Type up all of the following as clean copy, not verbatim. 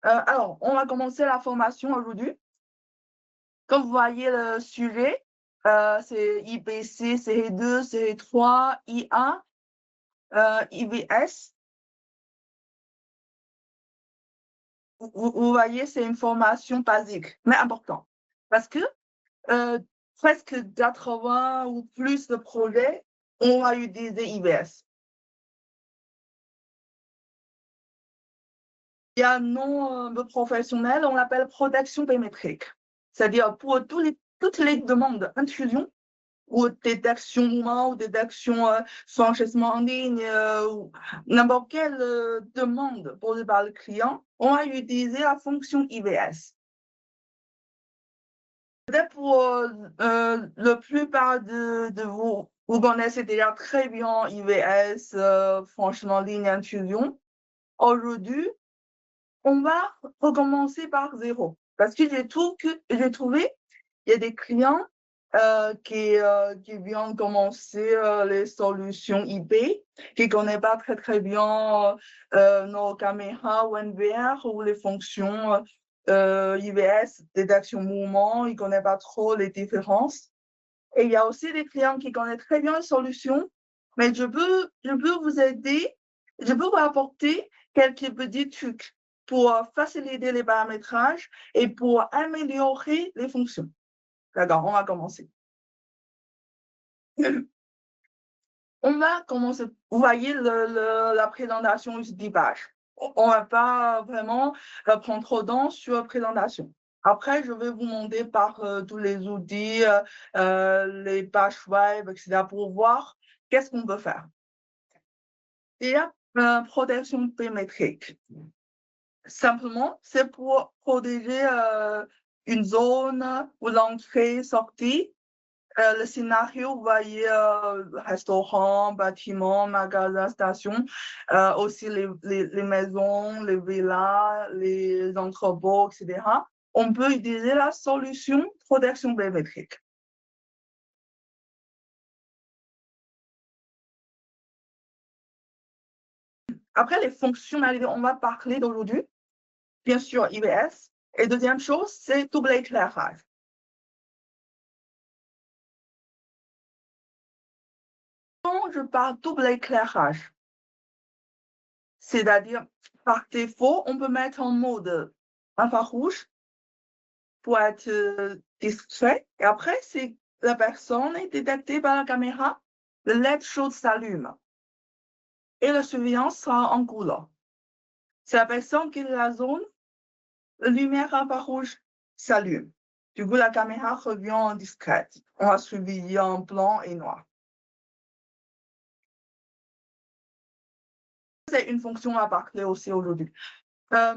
Alors, on va commencer la formation aujourd'hui. Comme vous voyez le sujet, c'est IBC, série 2, série 3, I1, IBS. Vous voyez, c'est une formation basique, mais importante. Parce que presque 80 ou plus de projets ont utilisé IBS. Il y a un nom professionnel, on l'appelle protection périmétrique. C'est-à-dire pour toutes les demandes d'intrusion ou détection mouvement ou détection franchissement en ligne ou n'importe quelle demande posée par le client, on va utiliser la fonction IVS. Peut-être pour la plupart de vous, vous connaissez déjà très bien IVS, franchement en ligne intrusion. Aujourd'hui, on va recommencer par zéro. Parce que j'ai trouvé, il y a des clients qui viennent commencer les solutions IP, qui ne connaissent pas très bien nos caméras ou NVR ou les fonctions IVS, détection mouvement, ils ne connaissent pas trop les différences. Et il y a aussi des clients qui connaissent très bien les solutions, mais je peux vous aider, je peux vous apporter quelques petits trucs pour faciliter les paramétrages et pour améliorer les fonctions. D'accord, on va commencer. On va commencer. Vous voyez la présentation de 10 pages. On ne va pas vraiment prendre trop de temps sur la présentation. Après, je vais vous montrer par tous les outils, les pages web, etc. pour voir qu'est-ce qu'on peut faire. Il y a protection périmétrique. Simplement, c'est pour protéger une zone ou l'entrée, sortie. Le scénario, vous voyez, restaurant, bâtiment, magasin, station, aussi les maisons, les villas, les entrepôts, etc. On peut utiliser la solution protection périmétrique. Après, les fonctionnalités, on va parler d'aujourd'hui. Bien sûr, IBS. Et deuxième chose, c'est double éclairage. Quand je parle double éclairage, c'est-à-dire, par défaut, on peut mettre en mode infrarouge pour être discret. Et après, si la personne est détectée par la caméra, le LED chaude s'allume et la surveillance sera en couleur. Si la personne quitte la zone, la lumière infrarouge s'allume. Du coup, la caméra revient en discrète. On va surveiller en blanc et noir. C'est une fonction à parler aussi aujourd'hui. La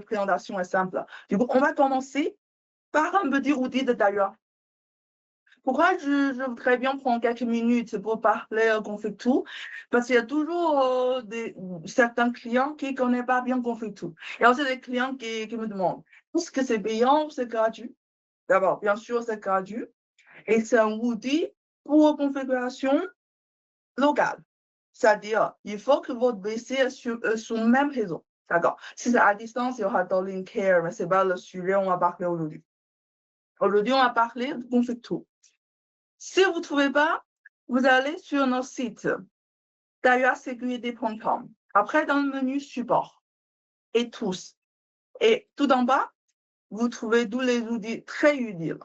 présentation est simple. Du coup, on va commencer par un petit outil de tailleur. Pourquoi je voudrais bien prendre quelques minutes pour parler Config2? Parce qu'il y a toujours certains clients qui ne connaissent pas bien Config2. Il y a aussi des clients qui me demandent est-ce que c'est payant ou c'est gratuit? D'abord, bien sûr, c'est gratuit. Et c'est un outil pour configuration locale. C'est-à-dire, il faut que votre PC est sur le même réseau. D'accord. Si c'est à distance, il y aura Dolin Care, mais ce n'est pas le sujet on va parler aujourd'hui. Aujourd'hui, on va parler de Config2. Si vous ne trouvez pas, vous allez sur notre site taillersécurité.com. Après, dans le menu support et tous. Et tout en bas, vous trouvez tous les outils très utiles.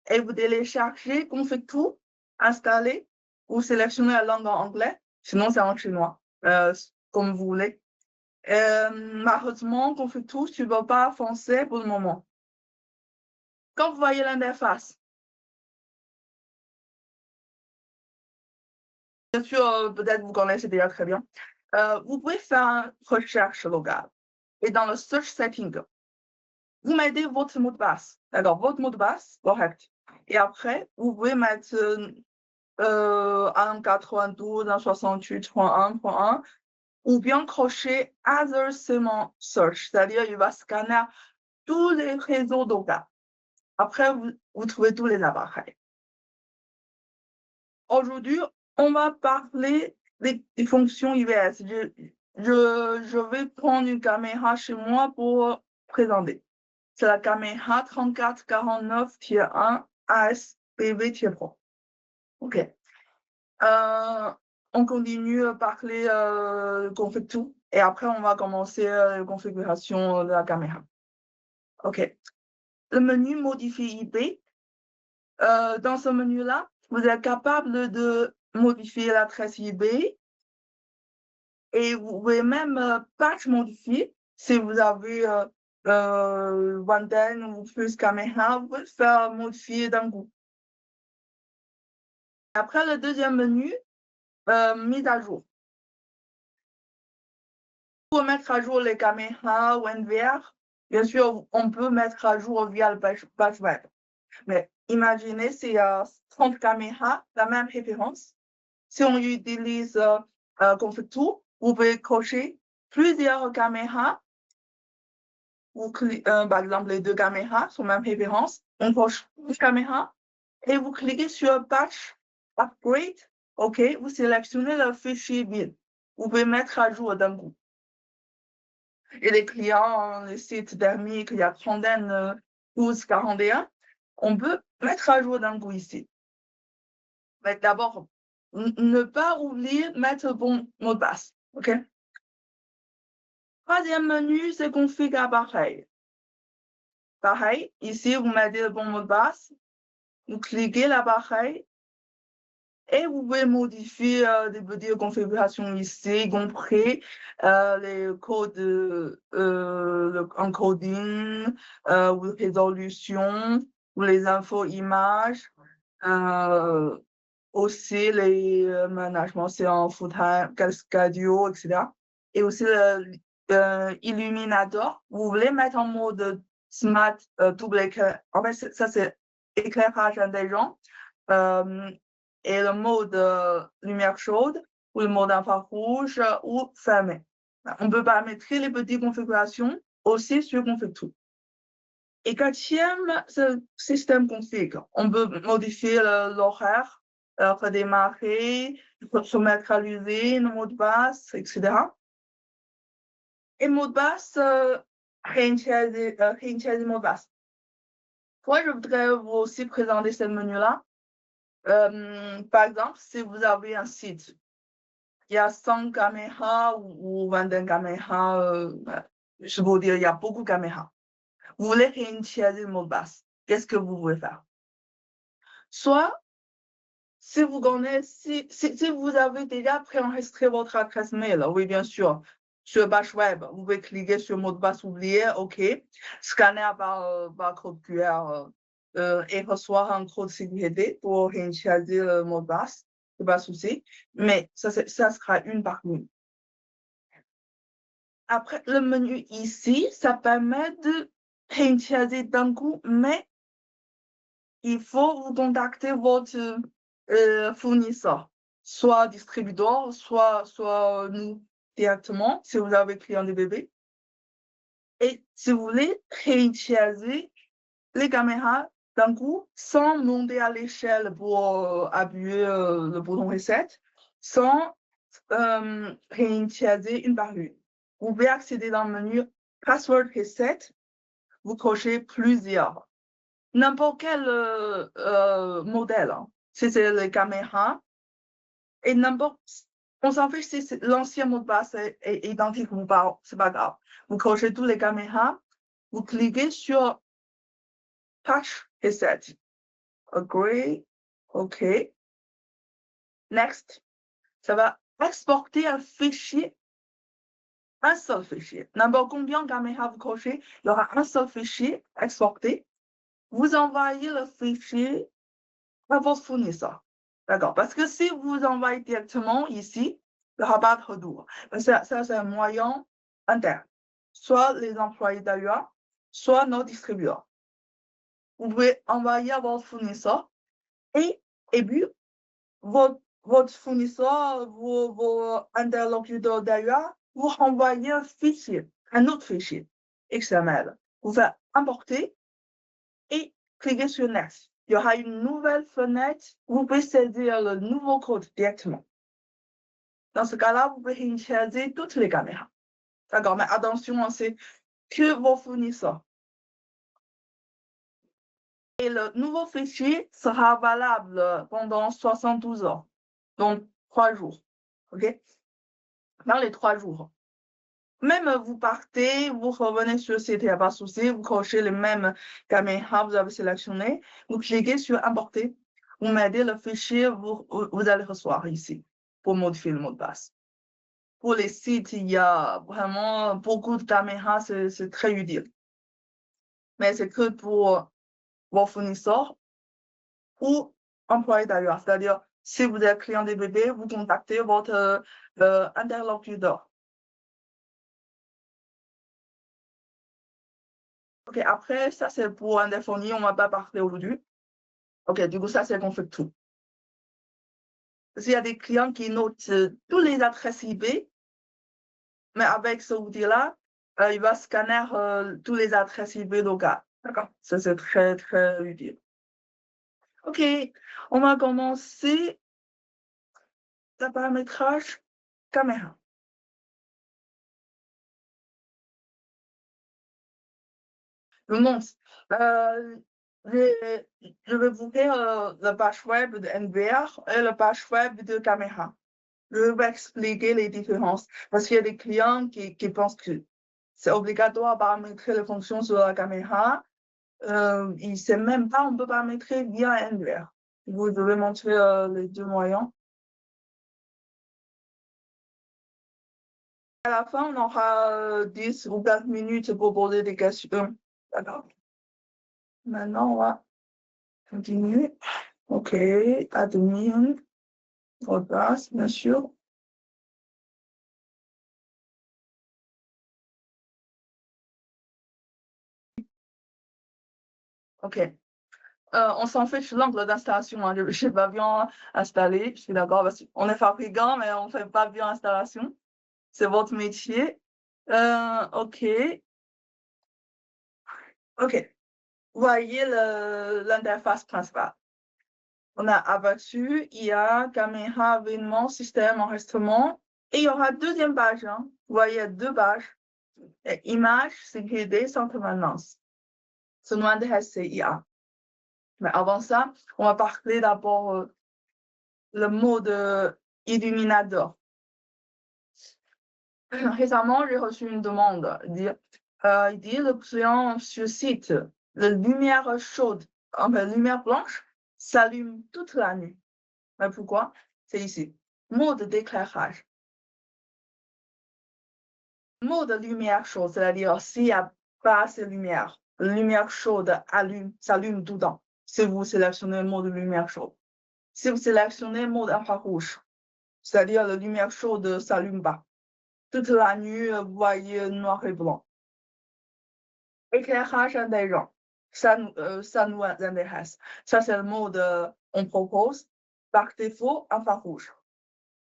Et vous téléchargez Config2, installez, ou sélectionnez la langue en anglais, sinon c'est en chinois, comme vous voulez. Malheureusement, Config2 ne supporte pas français pour le moment. Quand vous voyez l'interface, bien sûr, peut-être vous connaissez déjà très bien. Vous pouvez faire une recherche locale. Et dans le search setting, vous mettez votre mot de passe. D'accord, votre mot de passe, correct. Et après, vous pouvez mettre 192, 168.1.1 ou bien cocher Other Segment Search, c'est-à-dire il va scanner tous les réseaux locaux. Après, vous trouvez tous les appareils. Aujourd'hui, on va parler des fonctions IVS. je vais prendre une caméra chez moi pour présenter. C'est la caméra 3449-1 ASPV-Pro. OK. On continue à parler config tout et après on va commencer la configuration de la caméra. OK. Le menu modifier IP. Dans ce menu-là, vous êtes capable de modifier l'adresse IP et vous pouvez même patch modifier si vous avez vingtaine ou plus caméras, vous pouvez faire modifier d'un coup. Après le deuxième menu, mise à jour. Pour mettre à jour les caméras ou NVR, bien sûr, on peut mettre à jour via le patch web. Mais imaginez s'il y a 30 caméras, la même référence. Si on utilise config tout, vous pouvez cocher plusieurs caméras. Par exemple, les deux caméras sont même référence. On coche une caméra et vous cliquez sur Patch Upgrade. OK, vous sélectionnez le fichier build. Vous pouvez mettre à jour d'un coup. Et les clients, les sites thermiques, il y a trentaine, 12, 41. On peut mettre à jour d'un coup ici. Mais d'abord, ne pas oublier de mettre le bon mot de passe. OK? Troisième menu, c'est config appareil. Pareil, ici, vous mettez le bon mot de passe. Vous cliquez l'appareil et vous pouvez modifier des petites configurations ici, y compris les codes, le encoding, ou résolution, ou les infos images, aussi les managements, c'est en full-time, cascadio, etc. Et aussi l'illuminator. Vous voulez mettre en mode smart double éclairage. En fait, ça, c'est éclairage intelligent. Et le mode lumière chaude ou le mode infrarouge ou fermé. On peut paramétrer les petites configurations aussi sur config tout. Et quatrième, c'est le système config. On peut modifier l'horaire, redémarrer, se mettre à l'usine, mot de passe, etc. Et mot de passe, réinitialiser mot de passe. Moi, je voudrais vous aussi présenter ce menu-là. Par exemple, si vous avez un site, il y a 100 caméras ou 21 caméras, je veux dire, il y a beaucoup de caméras. Vous voulez réinitialiser le mot de passe. Qu'est-ce que vous voulez faire? Soit, si vous connaissez, si vous avez déjà préenregistré votre adresse mail, oui, bien sûr, sur le page web, vous pouvez cliquer sur mot de passe oublié, OK, scanner par code QR et recevoir un code sécurité pour réinitialiser le mot de passe. C'est pas de souci, mais ça sera une par une. Après, le menu ici, ça permet de réinitialiser d'un coup, mais il faut vous contacter votre fournisseur, soit distributeur, soit nous directement, si vous avez client de bébé. Et si vous voulez réinitialiser les caméras d'un coup, sans monter à l'échelle pour appuyer le bouton reset, sans réinitialiser une par une. Vous pouvez accéder dans le menu Password Reset, vous cochez plusieurs. N'importe quel modèle, hein. Si c'est les caméras, et n'importe, on s'en fiche si l'ancien mot de passe est identique ou pas, c'est pas grave. Vous cochez toutes les caméras, vous cliquez sur Patch Reset. Agree. OK. Next. Ça va exporter un fichier, un seul fichier. N'importe combien de caméras vous cochez, il y aura un seul fichier exporté. Vous envoyez le fichier à votre fournisseur. D'accord? Parce que si vous envoyez directement ici, il n'y aura pas de retour. Ça, c'est un moyen interne. Soit les employés d'ailleurs, soit nos distributeurs. Vous pouvez envoyer à votre fournisseur et puis votre fournisseur, vos interlocuteurs d'ailleurs, vous renvoyez un fichier, un autre fichier XML. Vous faites importer et cliquez sur Next. Il y aura une nouvelle fenêtre. Vous pouvez saisir le nouveau code directement. Dans ce cas-là, vous pouvez initialiser toutes les caméras. D'accord, mais attention, c'est que vos fournisseurs. Et le nouveau fichier sera valable pendant 72 heures, donc 3 jours. OK? Dans les 3 jours. Même vous partez, vous revenez sur le site, il n'y a pas de souci, vous cochez les mêmes caméras, vous avez sélectionné, vous cliquez sur importer, vous mettez le fichier, vous allez recevoir ici pour modifier le mot de passe. Pour les sites, il y a vraiment beaucoup de caméras, c'est très utile. Mais c'est que pour vos fournisseurs ou employés d'ailleurs. C'est-à-dire, si vous êtes client DBB, vous contactez votre interlocuteur. OK, après, ça c'est pour un des fournis, on ne va pas parler aujourd'hui. OK, du coup, ça c'est qu'on fait tout. S'il y a des clients qui notent tous les adresses IP, mais avec ce outil-là, il va scanner tous les adresses IP locales. D'accord? Ça c'est très, très utile. OK, on va commencer le paramétrage caméra. Je montre. Je vais vous faire la page web de NVR et la page web de caméra. Je vais expliquer les différences parce qu'il y a des clients qui pensent que c'est obligatoire de paramétrer les fonctions sur la caméra. Ils ne savent même pas, on peut paramétrer via NVR. Je vais montrer les deux moyens. À la fin, on aura 10 ou 15 minutes pour poser des questions. D'accord. Maintenant, on va continuer. OK, admin, mot de passe, bien sûr. OK. On s'en fiche de l'angle d'installation. Hein. Je n'ai pas bien installé, je suis d'accord. On est fabricant, mais on ne fait pas bien installation. C'est votre métier. OK. OK. Voyez l'interface principale. On a abattu, IA, caméra, événement, système, enregistrement. Et il y aura deuxième page. Hein. Vous voyez deux pages. Image, sécurité, centre maintenance. Ce nom intéresse, c'est IA. Mais avant ça, on va parler d'abord le mode illuminateur. Récemment, j'ai reçu une demande. Il dit le client sur site, la lumière chaude, enfin, lumière blanche, s'allume toute la nuit. Mais pourquoi? C'est ici. Mode d'éclairage. Mode lumière chaude, c'est-à-dire s'il n'y a pas assez de lumière, la lumière chaude s'allume tout le temps. Si vous sélectionnez le mode lumière chaude. Si vous sélectionnez le mode infrarouge, c'est-à-dire la lumière chaude ne s'allume pas. Toute la nuit, vous voyez noir et blanc. Éclairage intelligent, ça nous intéresse. Ça, c'est le mode on propose. Par défaut, infrarouge.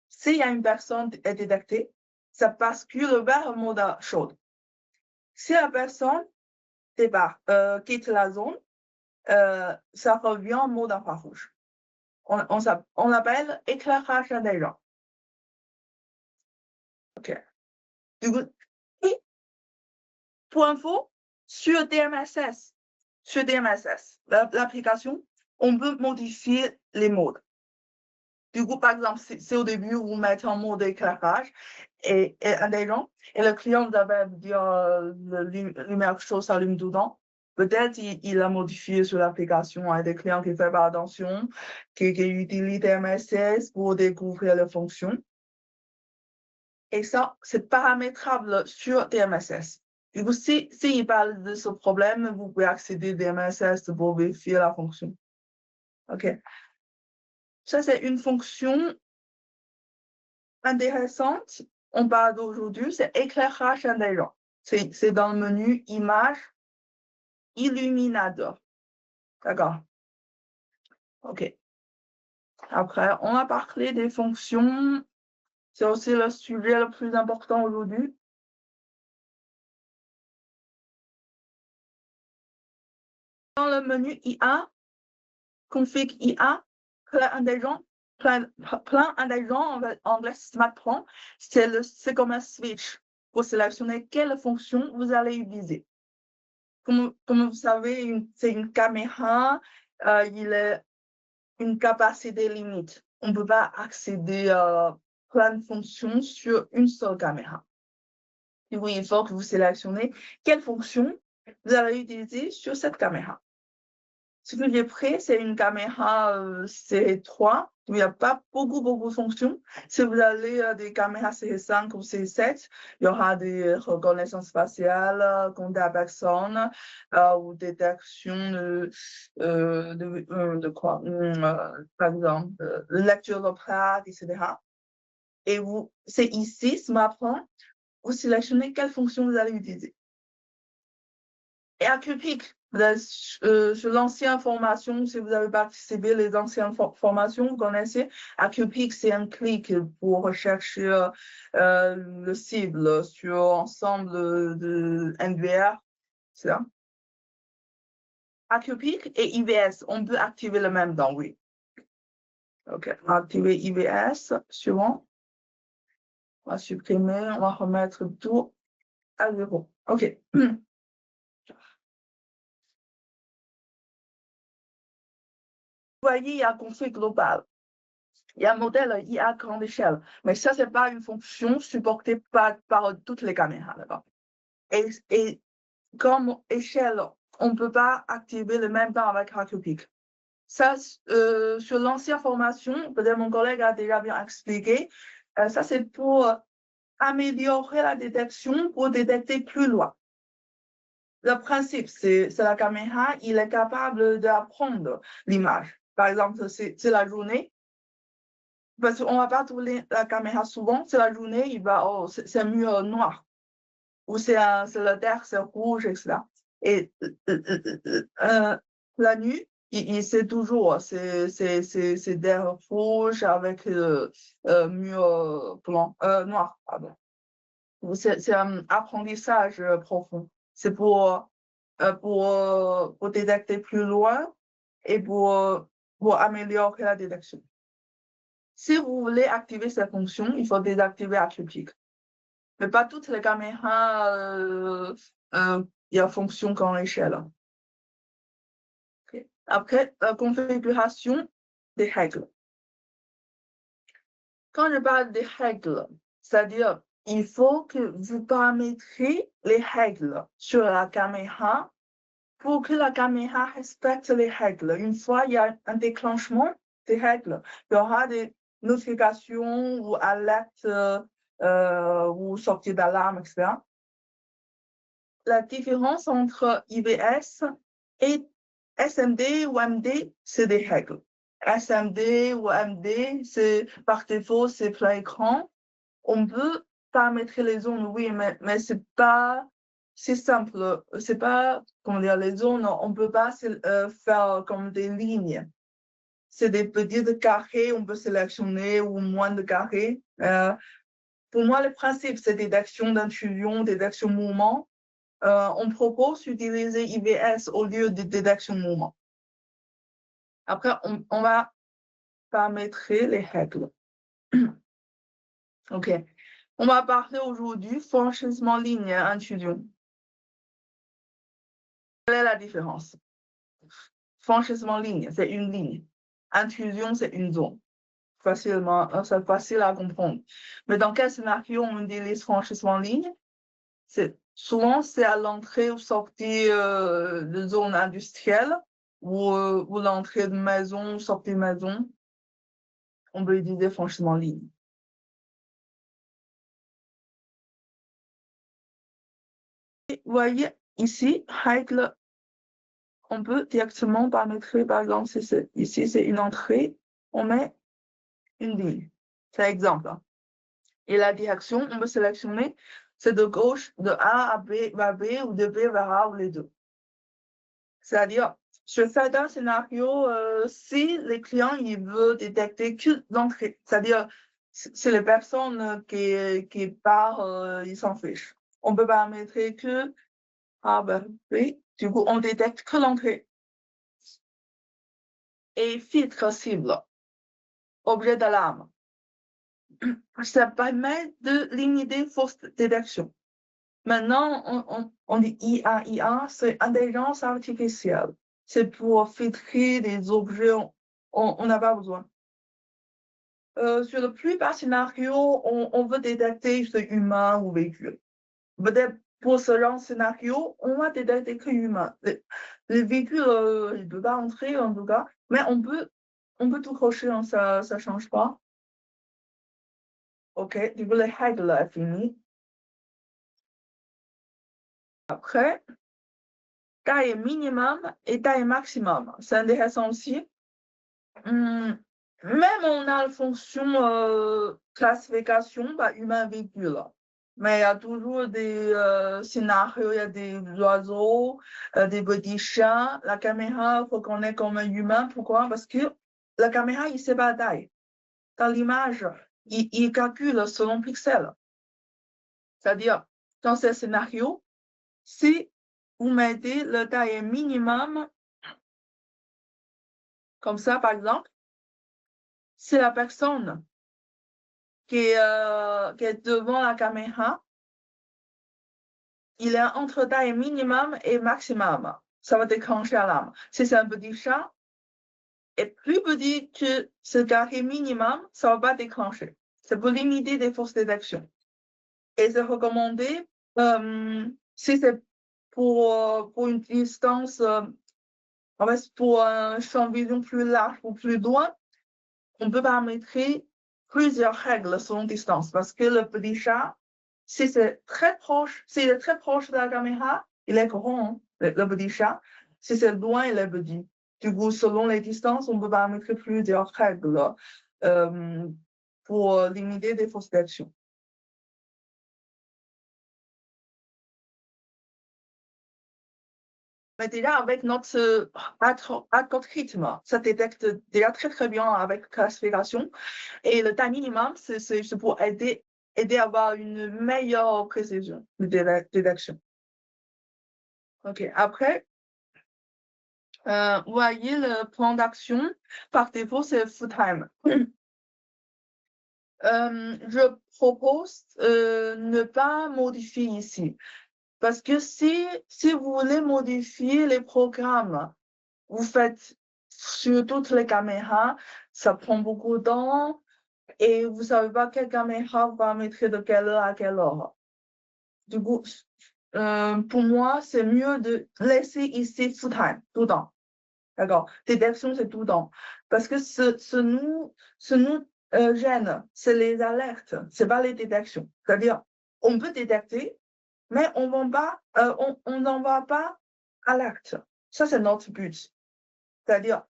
S'il y a une personne est détectée, ça bascule vers le mode chaud. Si la personne quitte la zone, ça revient en mode infrarouge. On l'appelle éclairage intelligent. OK. Et pour info, sur DMSS, l'application, on peut modifier les modes. Du coup, par exemple, c'est au début, vous mettez en mode éclairage et intelligent, et le client vous avait dit la lumière chaude s'allume tout le temps. Peut-être il a modifié sur l'application. Il y a des clients qui ne font pas attention, qui utilisent DMSS pour découvrir les fonctions. Et ça, c'est paramétrable sur DMSS. Du coup, s'il parle de ce problème, vous pouvez accéder à DMSS pour vérifier la fonction. OK. Ça, c'est une fonction intéressante. On parle d'aujourd'hui, c'est éclairage intelligent. C'est dans le menu image, illuminateur. D'accord. OK. Après, on a parlé des fonctions. C'est aussi le sujet le plus important aujourd'hui. Dans le menu IA, config IA, clair intelligent, plein d'agents en anglais smartphone, c'est comme un switch pour sélectionner quelle fonction vous allez utiliser. Comme vous savez, c'est une caméra, il a une capacité limite. On ne peut pas accéder à plein de fonctions sur une seule caméra. Du coup, il faut que vous sélectionnez quelle fonction vous allez utiliser sur cette caméra. Ce que j'ai pris, c'est une caméra C3, où il n'y a pas beaucoup de fonctions. Si vous allez à des caméras C5 ou C7, il y aura des reconnaissances faciales, contact personne, ou détection de quoi par exemple, lecture de plaques, etc. Et c'est ici, smartphone, vous sélectionnez quelle fonction vous allez utiliser. Et Acupic, sur l'ancienne formation, si vous avez participé les anciennes formations, vous connaissez, Acupic, c'est un clic pour rechercher le cible sur ensemble de NVR. C'est ça. Acupic et IVS, on peut activer le même temps, oui. OK, activer IVS, suivant. On va supprimer, on va remettre tout à 0. OK. Vous voyez, il y a un config global. Il y a un modèle IA grande échelle, mais ça, ce n'est pas une fonction supportée par toutes les caméras. Et comme échelle, on ne peut pas activer le même temps avec Acupic. Ça, sur l'ancienne formation, peut-être mon collègue a déjà bien expliqué, ça c'est pour améliorer la détection, pour détecter plus loin. Le principe, c'est la caméra, il est capable d'apprendre l'image. Par exemple, c'est la journée. Parce qu'on ne va pas tourner la caméra souvent, c'est la journée, il va, oh, c'est mieux noir. Ou c'est le terre, c'est rouge, etc. Et la nuit, il sait toujours, c'est d'air rouge avec mieux blanc, noir, pardon. C'est un apprentissage profond. C'est pour détecter plus loin et pour améliorer la détection. Si vous voulez activer cette fonction, il faut désactiver Acupic. Mais pas toutes les caméras, il y a fonction qu'en échelle. Okay. Après, la configuration des règles. Quand je parle des règles, c'est-à-dire, il faut que vous paramétrez les règles sur la caméra pour que la caméra respecte les règles. Une fois il y a un déclenchement des règles, il y aura des notifications ou alertes ou sorties d'alarme, etc. La différence entre IVS et SMD ou MD, c'est des règles. SMD ou MD, c'est par défaut, c'est plein écran. On peut paramétrer les zones, oui, mais c'est pas si simple. C'est pas, comment dire, les zones, on peut pas faire comme des lignes. C'est des petits carrés, on peut sélectionner ou moins de carrés. Pour moi, le principe, c'est détection d'intrusion, détection mouvement. On propose d'utiliser IVS au lieu de détection mouvement. Après, on va paramétrer les règles. OK. On va parler aujourd'hui franchissement ligne intrusion. Quelle est la différence? Franchissement ligne, c'est une ligne. Intrusion, c'est une zone. C'est facile à comprendre. Mais dans quel scénario on utilise franchissement ligne? Souvent, c'est à l'entrée ou sortie de zone industrielle ou l'entrée de maison ou sortie de maison. On peut utiliser franchissement ligne. Et vous voyez ici, règle, on peut directement paramétrer, par exemple, ici c'est une entrée, on met une ligne. C'est l'exemple. Et la direction, on peut sélectionner, c'est de gauche, de A à B vers B ou de B vers A ou les deux. C'est-à-dire, sur certains scénarios, si les clients ils veulent détecter que l'entrée, c'est-à-dire, c'est les personnes qui partent, ils s'en fichent. On peut paramétrer que A vers B, du coup, on détecte que l'entrée. Et filtre cible. objet d'alarme. Ça permet de limiter fausse détection. Maintenant, on dit IA, c'est intelligence artificielle. C'est pour filtrer des objets, on n'a pas besoin. Sur le plus bas scénario, on veut détecter c'est humain ou véhicule. Peut-être pour ce genre de scénario, on va détecter que humain. Les véhicules, ils ne peuvent pas entrer en tout cas, mais on peut tout cocher, hein, ça ne change pas. OK, du coup, les règles là, fini. Après, taille minimum et taille maximum. C'est intéressant aussi. Même on a la fonction classification par humain véhicule. Mais il y a toujours des scénarios, il y a des oiseaux, des petits chiens. La caméra reconnaît comme un humain. Pourquoi? Parce que la caméra, il ne sait pas la taille. Dans l'image, il calcule selon pixels. C'est-à-dire, dans ce scénario, si vous mettez le taille minimum, comme ça, par exemple, c'est la personne qui est devant la caméra, il est entre taille minimum et maximum. Ça va déclencher l'alarme. Si c'est un petit chat, et plus petit que ce carré minimum, ça ne va pas déclencher. C'est pour limiter des fausses détections. Et c'est recommandé, si c'est pour une distance, en fait, pour un champ de vision plus large ou plus loin, on peut paramétrer plusieurs règles selon distance. Parce que le petit chat, si c'est très proche, s'il est très proche de la caméra, il est grand, le petit chat. Si c'est loin, il est petit. Du coup, selon les distances, on peut paramétrer plusieurs règles pour limiter des fausses détections. Mais déjà, avec notre algorithme, ça détecte déjà très, très bien avec classification. Et le time minimum, c'est pour aider à avoir une meilleure précision de détection. OK. Après, vous voyez le plan d'action. Par défaut, c'est full time. Je propose ne pas modifier ici. Parce que si vous voulez modifier les programmes, vous faites sur toutes les caméras, ça prend beaucoup de temps et vous ne savez pas quelle caméra va mettre de quelle heure à quelle heure. Du coup, pour moi, c'est mieux de laisser ici full time, tout le temps. D'accord? Détection, c'est tout le temps. Parce que ce nous gêne, c'est les alertes, c'est pas les détections. C'est-à-dire, on peut détecter, mais on n'envoie pas alerte. Ça, c'est notre but. C'est-à-dire,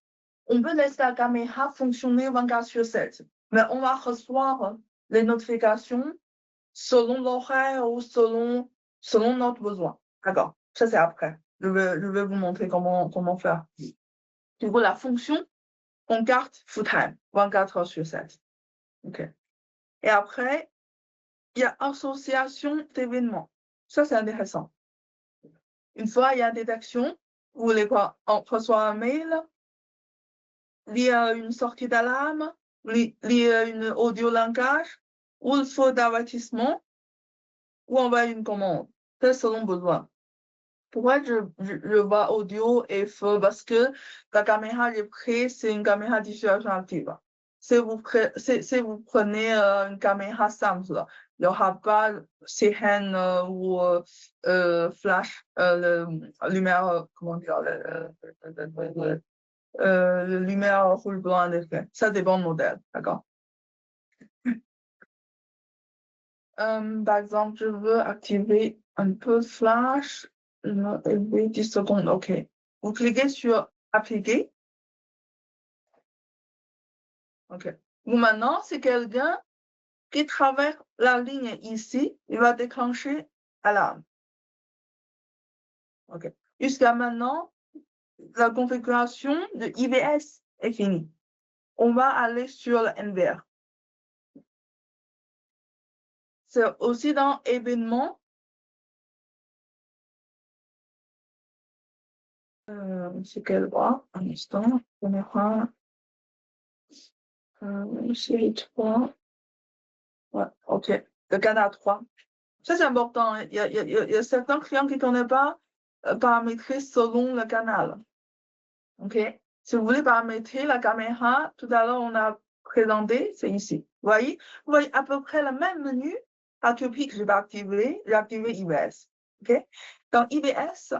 on peut laisser la caméra fonctionner 24/7, mais on va recevoir les notifications selon l'horaire ou selon notre besoin. D'accord? Ça, c'est après. Je vais vous montrer comment faire. Du coup, la fonction, on garde full time, 24/7. OK. Et après, il y a association d'événements. Ça, c'est intéressant. Une fois il y a détection, vous voulez quoi? On reçoit un mail, lié à une sortie d'alarme, lié à une audio langage, ou le feu d'avertissement, ou envoyer une commande. C'est selon besoin. Pourquoi je vois audio et feu? Parce que la caméra est prête, c'est une caméra dissuasion active. Si vous prenez une caméra simple, il n'y aura pas sirène ou flash, lumière, comment dire, lumière rouge blanc en effet. Ça dépend du modèle, d'accord? Par exemple, je veux activer un peu flash. Je vais élever 10 secondes. OK. Vous cliquez sur appliquer. OK. Bon, maintenant, c'est quelqu'un qui traverse la ligne ici. Il va déclencher alarme. OK. Jusqu'à maintenant, la configuration de IVS est finie. On va aller sur le NVR. C'est aussi dans événements. C'est quel droit? Un instant. Caméra. Série 3. Ouais, ok. Le canal 3. Ça, c'est important. Il y a certains clients qui ne connaissent pas paramétrer selon le canal. OK? Si vous voulez paramétrer la caméra, tout à l'heure, on a présenté, c'est ici. Vous voyez à peu près le même menu. Atopie que je vais activer, j'ai activé IBS. OK? Dans IBS,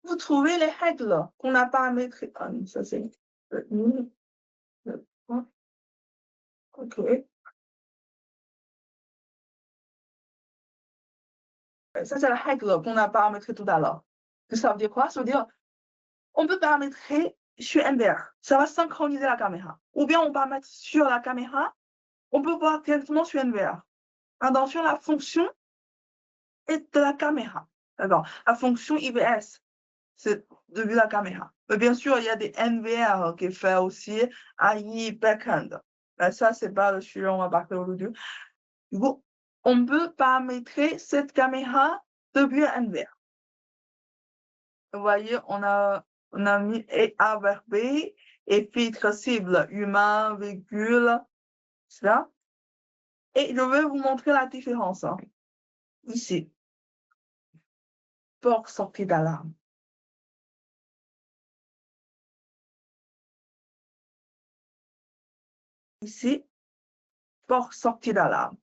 vous trouvez les règles qu'on a paramétrées. Ah, ça, c'est OK. Ça, c'est la règle qu'on a paramétrée tout à l'heure. Ça veut dire quoi? Ça veut dire on peut paramétrer sur MVR. Ça va synchroniser la caméra. Ou bien on paramètre sur la caméra, on peut voir directement sur MVR. Attention, la fonction est de la caméra. D'accord. La fonction IBS, c'est depuis la caméra. Mais bien sûr, il y a des MVR qui fait aussi AI backend. Mais ça, c'est pas le sujet, on va parler aujourd'hui. Du coup, on peut paramétrer cette caméra depuis MVR. Vous voyez, on a mis A vers B et filtre cible, humain, véhicule, etc. Et je vais vous montrer la différence. Ici, port sortie d'alarme. Ici, port sortie d'alarme.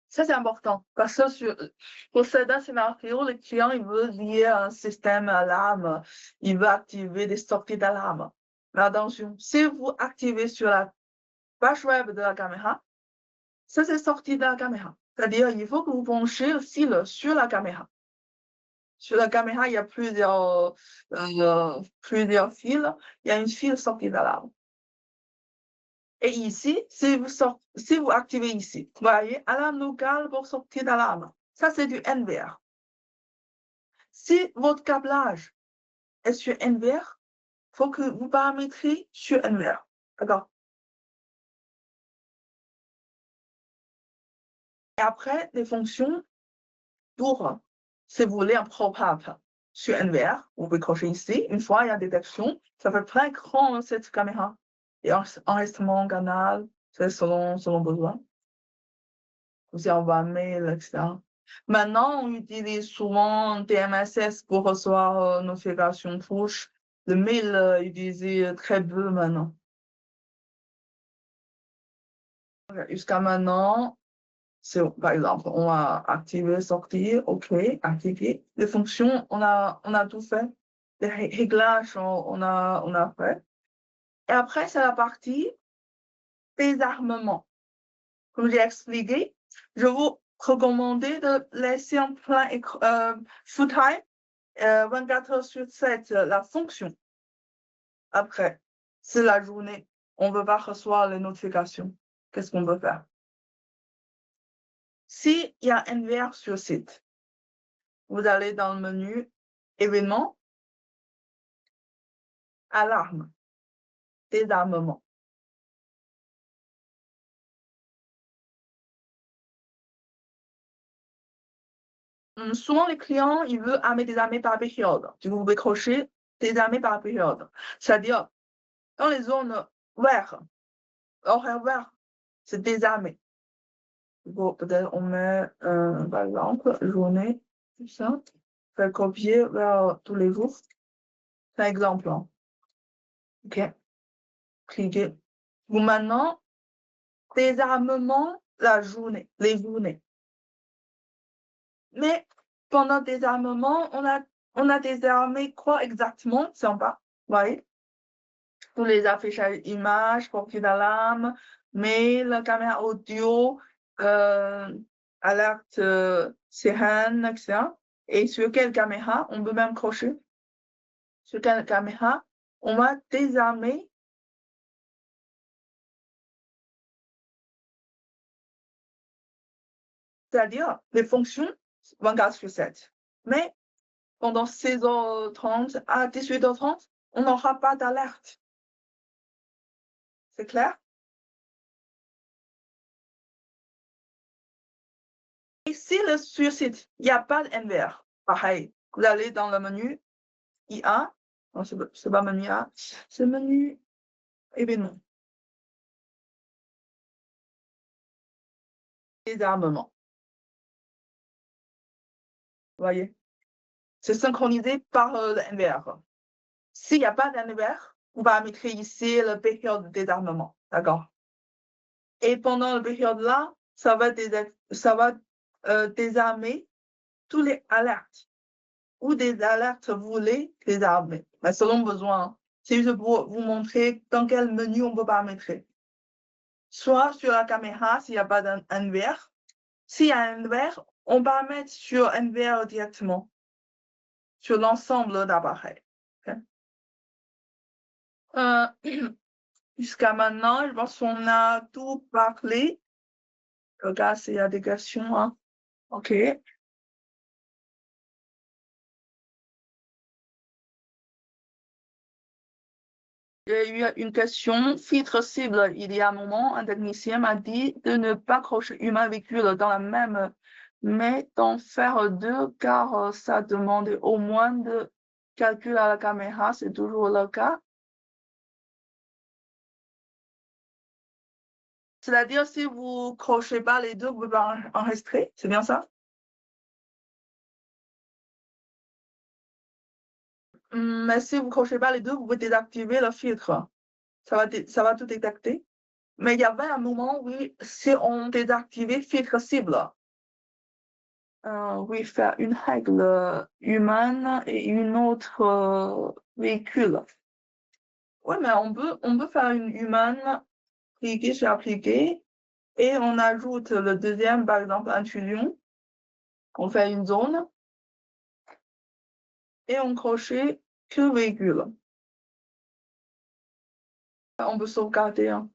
Ça, c'est important parce que pour certains scénarios, le client il veut lier un système alarme, il veut activer des sorties d'alarme. Mais attention, si vous activez sur la page web de la caméra, ça c'est sortie de la caméra. C'est-à-dire, il faut que vous branchez le fil sur la caméra. Sur la caméra, il y a plusieurs fils. Il y a une fil sortie d'alarme. Et ici, si vous activez ici, vous voyez, alarme locale pour sortie d'alarme. Ça, c'est du NVR. Si votre câblage est sur NVR, il faut que vous paramétriez sur NVR. D'accord? Et après, les fonctions pour, si vous voulez, un pop-up sur NVR, vous pouvez cocher ici. Une fois il y a détection, ça fait plein écran cette caméra. Et enregistrement canal, c'est selon besoin. Aussi envoie mail, etc. Maintenant, on utilise souvent TMSS pour recevoir notification push. Le mail est utilisé très peu maintenant. Jusqu'à maintenant, par exemple, on va activer, sortir, OK, activer. Les fonctions, on a tout fait. Les réglages, on a fait. Et après, c'est la partie désarmement. Comme j'ai expliqué, je vous recommande de laisser en plein full time, 24 heures sur 7, la fonction. Après, c'est la journée. On ne veut pas recevoir les notifications. Qu'est-ce qu'on peut faire? S'il y a NVR sur site, vous allez dans le menu événements, alarme, désarmement. Souvent, les clients, ils veulent armer des armées par période. Vous pouvez cocher des armées par période. C'est-à-dire, dans les zones vertes, horaires verts, c'est désarmé. Bon, peut-être on met, par exemple, journée, tout ça. Faire copier vers tous les jours. C'est un exemple. OK. Cliquez. Vous maintenant, désarmement la journée, les journées. Mais pendant désarmement, on a désarmé quoi exactement? C'est en bas. Vous voyez? Tous les affichages images, portée d'alarme, mail, caméra audio, alerte sirène, etc. Et sur quelle caméra? On peut même cocher. Sur quelle caméra? On va désarmer. C'est-à-dire les fonctions 24/7. Mais pendant 16h30 à 18h30, on n'aura pas d'alerte. C'est clair? Et si sur site, il n'y a pas d'NVR, pareil, vous allez dans le menu IA, non, c'est pas menu IA, c'est le menu événement. désarmement. Vous voyez? C'est synchronisé par le NVR. S'il n'y a pas d'NVR, on va mettre ici la période de désarmement. D'accord? Et pendant la période-là, ça va désarmer tous les alertes ou des alertes voulées désarmer. Mais selon besoin. C'est juste pour vous montrer dans quel menu on peut paramétrer. Soit sur la caméra, s'il n'y a pas d'NVR. S'il y a un NVR, on paramètre sur NVR directement, sur l'ensemble d'appareils. Okay? Jusqu'à maintenant, je pense qu'on a tout parlé. Regarde s'il y a des questions. Hein. OK. Il y a eu une question. Filtre cible, il y a un moment, un technicien m'a dit de ne pas crocher humain-véhicule dans la même, mais d'en faire deux, car ça demande au moins de calcul à la caméra. C'est toujours le cas. C'est-à-dire, si vous ne crochez pas les deux, vous pouvez pas enregistrer. C'est bien ça? Mais si vous ne crochez pas les deux, vous pouvez désactiver le filtre. Ça va tout détecter. Mais il y avait un moment, oui, si on désactivait filtre cible, oui, faire une règle humaine et une autre véhicule. Oui, mais on peut faire une humaine, cliquer sur appliquer, et on ajoute le deuxième, par exemple, intrusion. On fait une zone. Et on crochet que véhicule. On peut sauvegarder. Hein.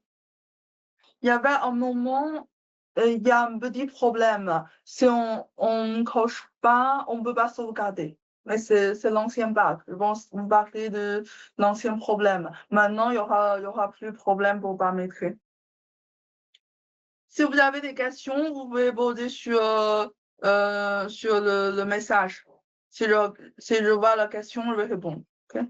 Il y avait un moment, il y a un petit problème. Si on ne croche pas, on ne peut pas sauvegarder. Mais c'est l'ancien bug. Je pense que vous parlez de l'ancien problème. Maintenant, il y aura plus de problème pour paramétrer. Si vous avez des questions, vous pouvez poser sur le message. Si je vois la question, je vais répondre. Okay?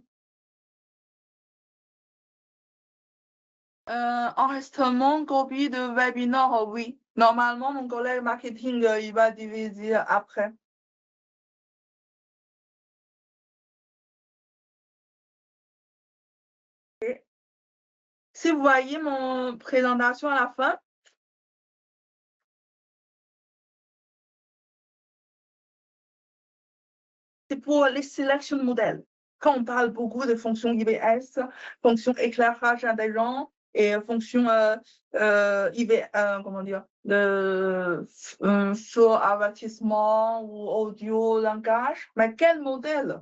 Enregistrement, copie de webinaire, oui. Normalement, mon collègue marketing, il va diviser après. Et si vous voyez mon présentation à la fin, c'est pour les sélections de modèles. Quand on parle beaucoup de fonctions IBS, fonctions éclairage intelligent et fonctions comment dire, de feu avertissement ou audio langage, mais quel modèle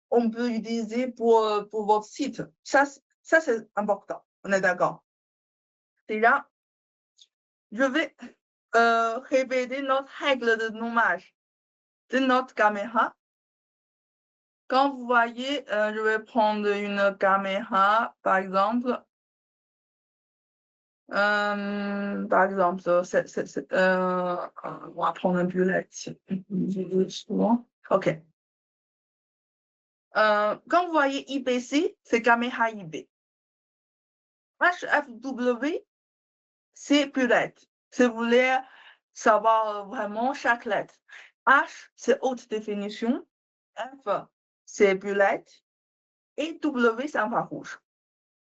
on peut utiliser pour votre site? Ça c'est important. On est d'accord. Déjà, je vais répéter notre règle de nommage de notre caméra. Quand vous voyez, je vais prendre une caméra, par exemple. On va prendre un bullet. OK. Quand vous voyez IPC, c'est caméra IB. HFW, c'est bullet. Si vous voulez savoir vraiment chaque lettre. H, c'est haute définition. F, c'est bullet. Et W, c'est infrarouge.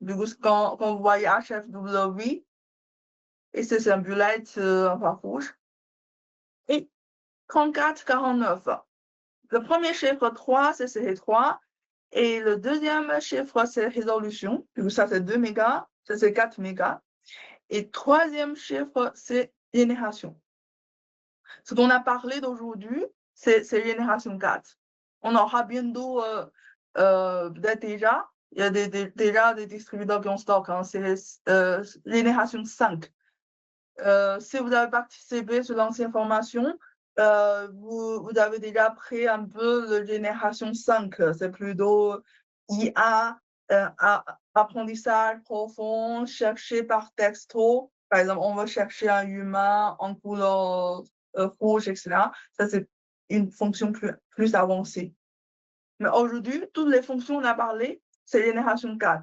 Du coup, quand vous voyez HFW, et c'est un bullet infrarouge. Et 3449. Le premier chiffre 3, c'est CE3. Et le deuxième chiffre, c'est résolution. Du coup, ça, c'est 2 mégas. Ça, c'est 4 mégas. Et troisième chiffre, c'est génération. Ce qu'on a parlé d'aujourd'hui, c'est génération 4. On aura bientôt, peut-être déjà, il y a déjà des distributeurs qui ont stock, hein, c'est génération 5. Si vous avez participé sur l'ancienne formation, vous avez déjà pris un peu la génération 5. C'est plutôt IA, apprentissage profond, chercher par texto. Par exemple, on va chercher un humain en couleur rouge, etc. Ça, c'est une fonction plus avancée. Mais aujourd'hui, toutes les fonctions qu'on a parlé, c'est génération 4.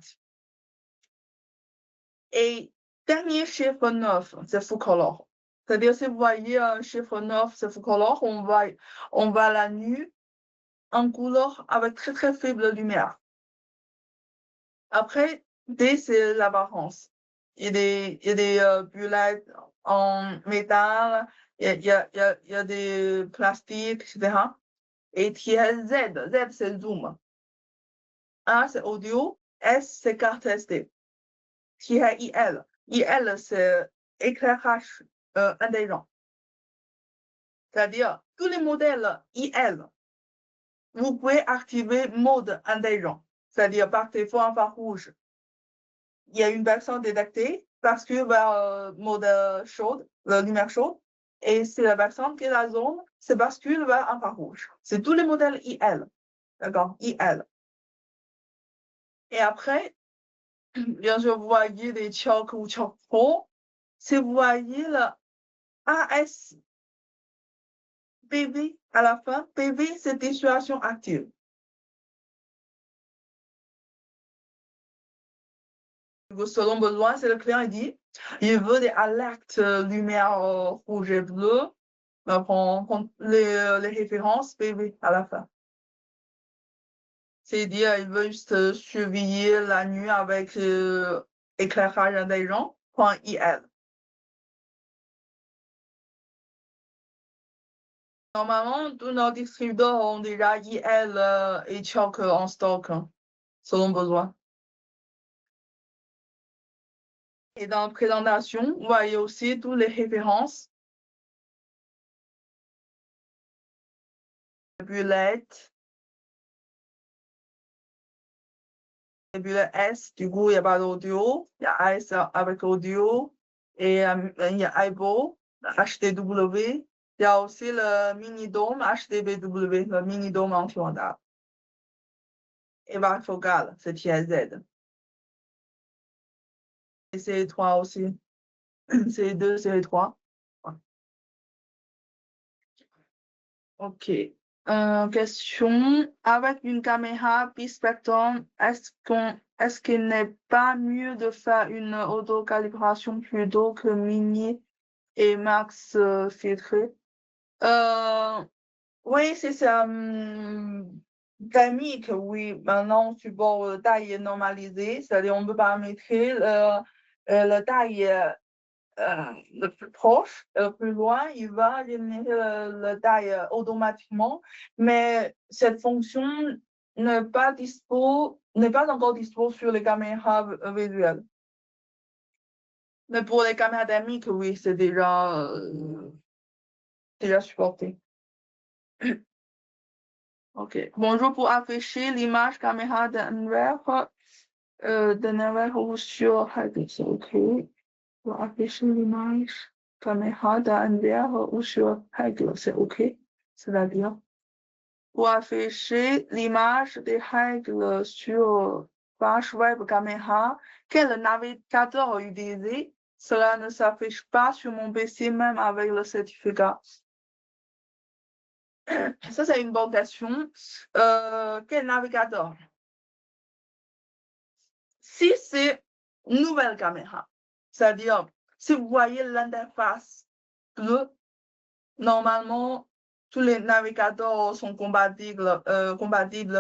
Et dernier chiffre 9, c'est full color. C'est-à-dire, si vous voyez un chiffre 9, c'est color, on va la nuit en couleur avec très très faible lumière. Après, D, c'est l'apparence. Il y a des bullets en métal, il y a des plastiques, etc. Et tiers Z, Z c'est zoom. A c'est audio, S c'est carte SD. Tiers IL, IL c'est éclairage indépendant. C'est-à-dire, tous les modèles IL, vous pouvez activer mode indépendant, c'est-à-dire par défaut infrarouge. Il y a une version détectée parce que mode chaude, la lumière chaude, et c'est la version qui est la zone, c'est bascule vers infrarouge. C'est tous les modèles IL, d'accord, IL. Et après, bien sûr, vous voyez des chocs ou chocs pro. Si vous voyez le AS PV à la fin, PV, c'est dissuasion active. Selon besoin, c'est le client qui dit, il veut des alertes lumière rouge et bleu, on prend les références PV à la fin. C'est-à-dire, il veut juste surveiller la nuit avec éclairage intelligent, .il. Normalement, tous nos distributeurs ont déjà IL et choc en stock, selon besoin. Et dans la présentation, vous voyez aussi toutes les références. Bullet, bullet S, du coup, il n'y a pas d'audio. Il y a S avec audio. Et il y a iBo, HDW. Il y a aussi le mini-dôme HDBW, le mini-dôme anti-ondale. Et varifocal, c'est TIZ. Et c'est 3 aussi. C'est 2, c'est 3. Ok. Question. Avec une caméra bispectrum, est-ce qu'il n'est pas mieux de faire une auto-calibration plutôt que mini et max filtré? Oui, c'est ça. Dynamique, oui. Maintenant, on supporte taille normalisée, c'est-à-dire on peut paramétrer la taille le plus proche, le plus loin, il va générer la taille automatiquement, mais cette fonction n'est pas encore dispo sur les caméras visuelles. Mais pour les caméras dynamiques, oui, c'est déjà supporté. Ok. Bonjour, pour afficher l'image caméra d'envers ou sur c'est OK. Pour afficher l'image caméra d'envers ou sur règle, c'est OK. C'est-à-dire, pour afficher l'image des règles sur page web caméra, quel navigateur utiliser? Cela ne s'affiche pas sur mon PC même avec le certificat. Ça, c'est une bonne question. Quel navigateur? Si c'est une nouvelle caméra, c'est-à-dire, si vous voyez l'interface bleue, normalement, tous les navigateurs sont compatibles,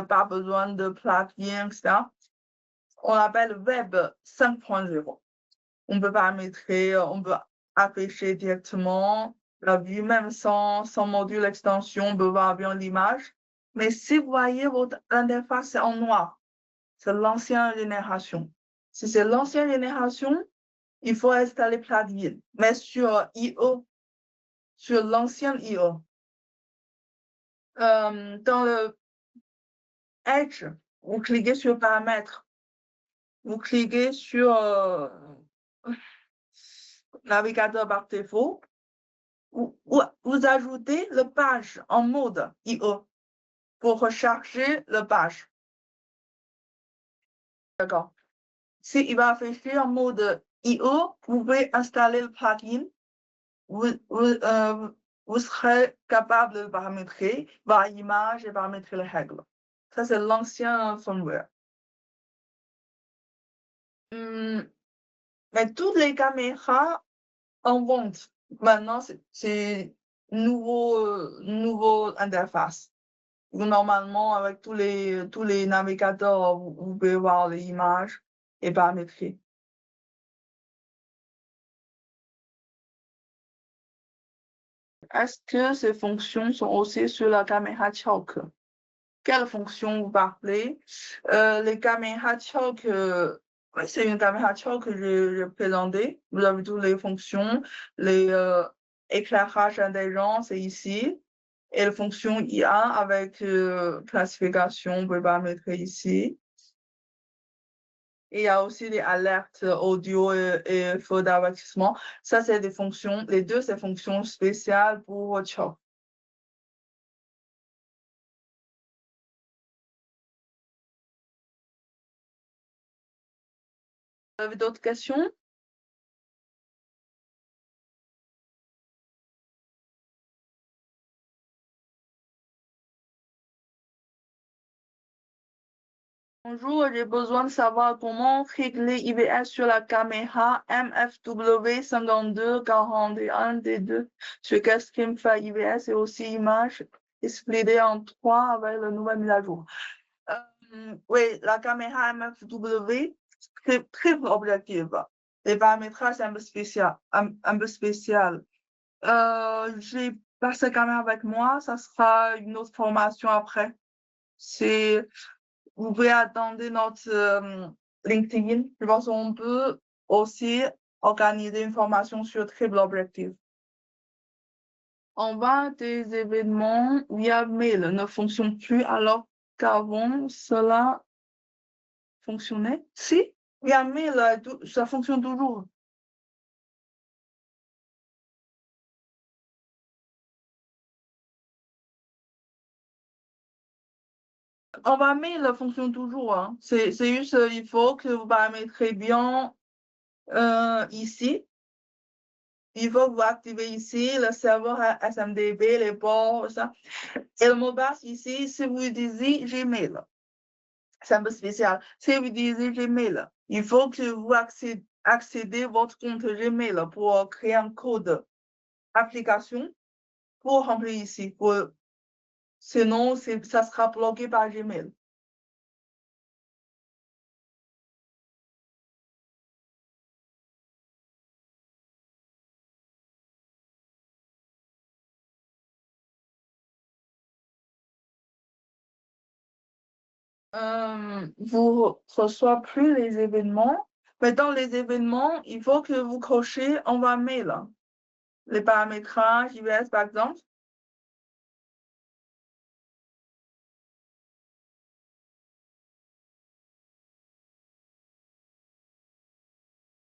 pas besoin de plugin, etc. On l'appelle Web 5.0. On peut paramétrer, on peut afficher directement la vue, même sans module extension, on peut voir bien l'image. Mais si vous voyez votre interface en noir, c'est l'ancienne génération. Si c'est l'ancienne génération, il faut installer plugin. Mais sur IO, sur l'ancienne IO, dans le Edge, vous cliquez sur paramètres, vous cliquez sur navigateur par défaut, vous ajoutez le page en mode IO pour recharger le page. D'accord. S'il va afficher en mode IO, vous pouvez installer le plugin. Vous serez capable de paramétrer par image et paramétrer les règles. Ça, c'est l'ancien firmware. Mais toutes les caméras en vente Maintenant, c'est nouveau interface. Normalement, avec tous les navigateurs, vous pouvez voir les images et paramétrer. Est-ce que ces fonctions sont aussi sur la caméra Chalk? Quelle fonction vous parlez? Les caméras Chalk, ouais, c'est une caméra Chalk que j'ai présentée. Vous avez toutes les fonctions, les éclairages intelligents, c'est ici. Et la fonction IA avec classification, vous pouvez paramétrer ici. Et il y a aussi les alertes audio et feux d'avertissement. Ça, c'est des fonctions, les deux, c'est fonctions spéciales pour Chalk. Vous avez d'autres questions? Bonjour, j'ai besoin de savoir comment régler IBS sur la caméra MFW5241D2 sur quel stream fait IBS et aussi image splittée en 3 avec la nouvelle mise à jour. Oui, la caméra MFW, très objective. Les paramétrages, c'est un peu spécial. Un peu spécial. J'ai pas cette caméra avec moi, ça sera une autre formation après. C'est Vous pouvez attendre notre LinkedIn. Je pense qu'on peut aussi organiser une formation sur triple objectif. En bas, des événements via mail ne fonctionnent plus alors qu'avant, cela fonctionnait. Si, via mail, ça fonctionne toujours. En bas, mail fonctionne toujours. Hein. C'est juste, il faut que vous paramétrez bien ici. Il faut que vous activez ici le serveur SMDB, les ports, ça. Et le mot de passe ici, si vous utilisez Gmail, c'est un peu spécial. Si vous utilisez Gmail, il faut que vous accédez votre compte Gmail pour créer un code application pour remplir ici. Sinon, ça sera bloqué par Gmail. Vous reçoivez plus les événements. Mais dans les événements, il faut que vous cochez envoie mail. Les paramétrages, IBS par exemple.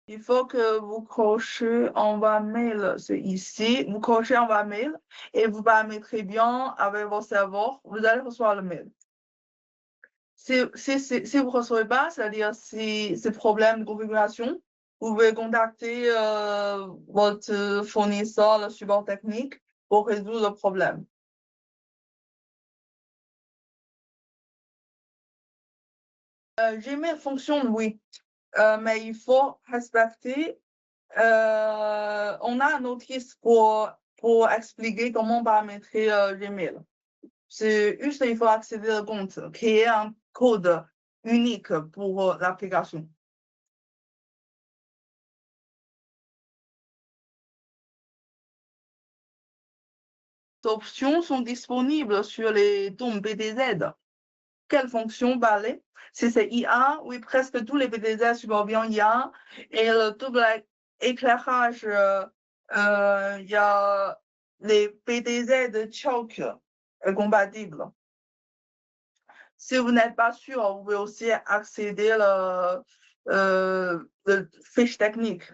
Il faut que vous cochez envoie mail, c'est ici. Vous cochez envoie mail et vous paramétrez bien avec vos serveurs. Vous allez recevoir le mail. Si vous ne recevez pas, c'est-à-dire si c'est problème de configuration, vous pouvez contacter votre fournisseur, le support technique, pour résoudre le problème. Gmail fonctionne, oui, mais il faut respecter. On a un notice pour expliquer comment paramétrer Gmail. C'est juste il faut accéder au compte, créer un code unique pour l'application. Les options sont disponibles sur les tomes BTZ. Quelle fonction parler? Si c'est IA, oui, presque tous les BTZ supportent bien IA. Et le double éclairage, il y a les BTZ de Chalk compatibles. Si vous n'êtes pas sûr, vous pouvez aussi accéder le fiche technique.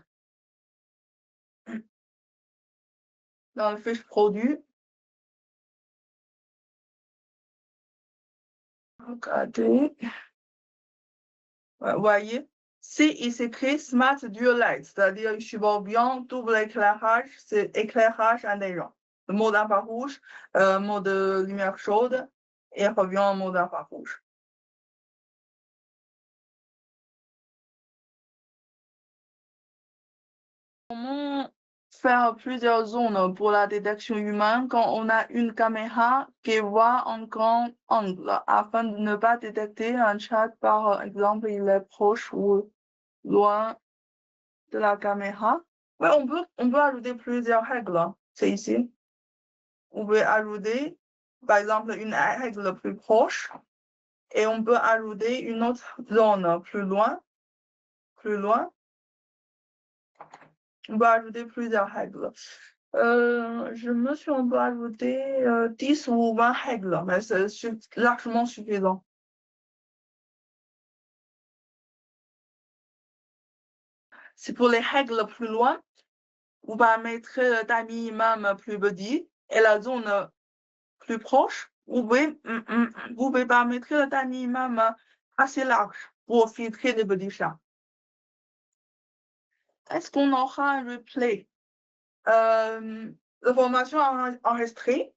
Dans le fiche produit, regardez, vous voyez, si il s'écrit Smart Dual Light, c'est-à-dire il supporte bien double éclairage, c'est éclairage intelligent. Le mode infrarouge, mode lumière chaude, et revient en mode infrarouge. Comment faire plusieurs zones pour la détection humaine quand on a une caméra qui voit en grand angle afin de ne pas détecter un chat, par exemple, il est proche ou loin de la caméra. Ouais, on peut ajouter plusieurs règles. C'est ici. On peut ajouter, par exemple, une règle plus proche et on peut ajouter une autre zone plus loin. On peut ajouter plusieurs règles. Je me suis, on peut ajouter 10 ou 20 règles, mais c'est largement suffisant. C'est pour les règles plus loin, on va mettre la taille minimum plus petit et la zone plus proche, vous pouvez paramétrer la taille minimum assez large pour filtrer les petits chats. Est-ce qu'on aura un replay? La formation enregistrée.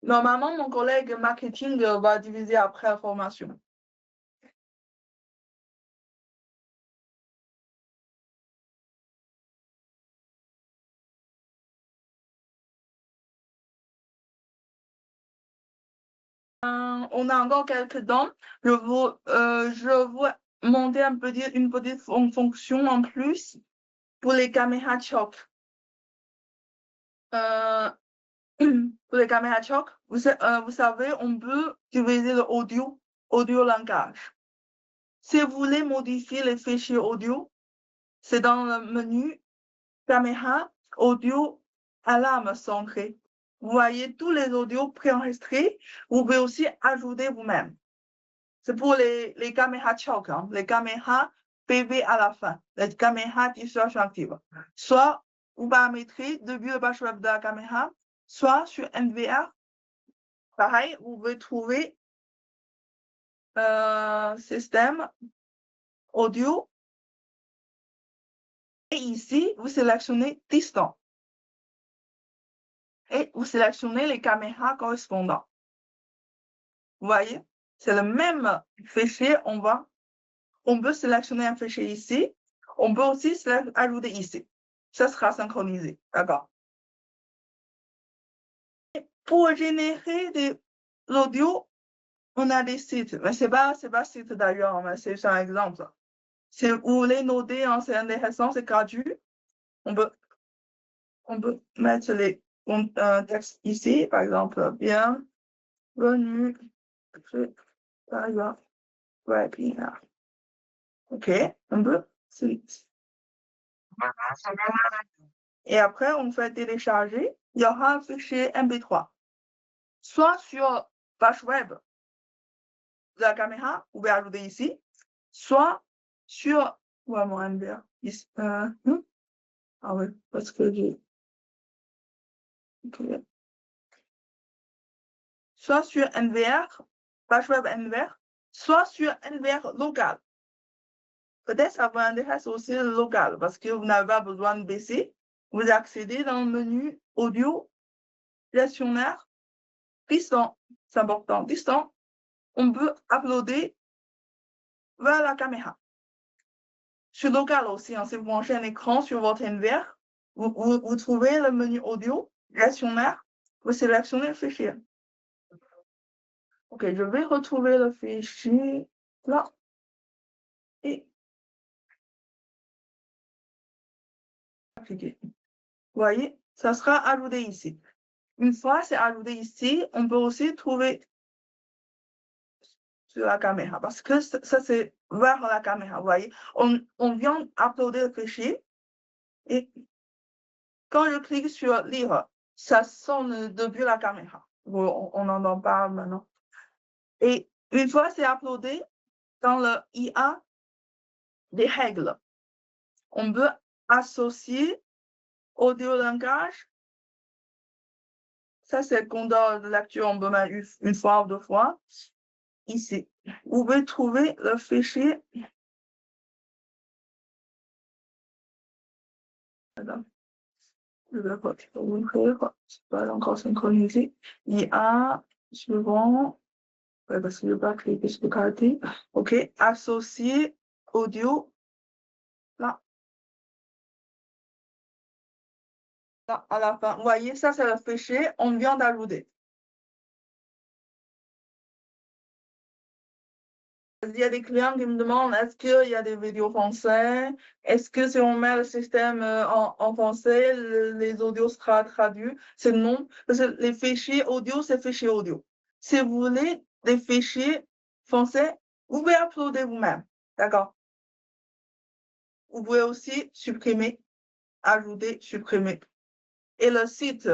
Normalement, mon collègue marketing va diviser après la formation. On a encore quelques dents. Je veux monter une petite fonction en plus pour les caméras choc. Pour les caméras choc, vous savez, on peut utiliser l'audio langage. Si vous voulez modifier les fichiers audio, c'est dans le menu caméra audio alarme centrée. Vous voyez tous les audios préenregistrés. Vous pouvez aussi ajouter vous-même. C'est pour les caméras choc, hein, les caméras PV à la fin, les caméras distorsion active. Soit vous paramétrez depuis le page web de la caméra, soit sur NVR. Pareil, vous pouvez trouver système audio. Et ici, vous sélectionnez distant. Et vous sélectionnez les caméras correspondantes. Vous voyez, c'est le même fichier. On peut sélectionner un fichier ici. On peut aussi ajouter ici. Ça sera synchronisé. D'accord. Pour générer de l'audio, on a des sites. Mais c'est pas site d'ailleurs, mais c'est un exemple. Si vous voulez noter, hein, c'est intéressant, c'est gratuit. On peut mettre les textes ici, par exemple, bienvenue sur la webinaire. OK, on peut. Et après, on fait télécharger. Il y aura un fichier MP3. Soit sur page web de la caméra, vous pouvez ajouter ici, soit sur mon MBA. Ici, ah oui, parce que j'ai. Okay. Soit sur NVR, page web NVR, soit sur NVR local. Peut-être ça vous intéresse aussi le local parce que vous n'avez pas besoin de baisser. Vous accédez dans le menu audio, gestionnaire, distant. C'est important. Distant, on peut uploader vers la caméra. Sur local aussi, hein, si vous branchez un écran sur votre NVR, vous trouvez le menu audio, gestionnaire, vous sélectionnez le fichier. OK, je vais retrouver le fichier là. Et appliquer. Vous voyez, ça sera ajouté ici. Une fois c'est ajouté ici, on peut aussi trouver sur la caméra parce que ça c'est vers la caméra. Vous voyez, on vient uploader le fichier et quand je clique sur lire, ça sonne depuis la caméra. On n'entend pas maintenant. Et une fois c'est uploadé dans le IA des règles, on peut associer audio langage. Ça, c'est le compteur de lecture, on peut mettre une fois ou deux fois. Ici, vous pouvez trouver le fichier. Je vais ouvrir, c'est pas encore synchronisé. IA, suivant. Ouais, parce que je ne vais pas cliquer sur le carté. OK, associer audio. Là. à la fin. Vous voyez, ça, c'est le fichier, on vient d'ajouter. Il y a des clients qui me demandent est-ce qu'il y a des vidéos français? Est-ce que si on met le système en français, les audios seront traduits? C'est non, parce que les fichiers audio, c'est fichiers audio. Si vous voulez des fichiers français, vous pouvez uploader vous-même. D'accord? Vous pouvez aussi supprimer, ajouter, supprimer. Et le site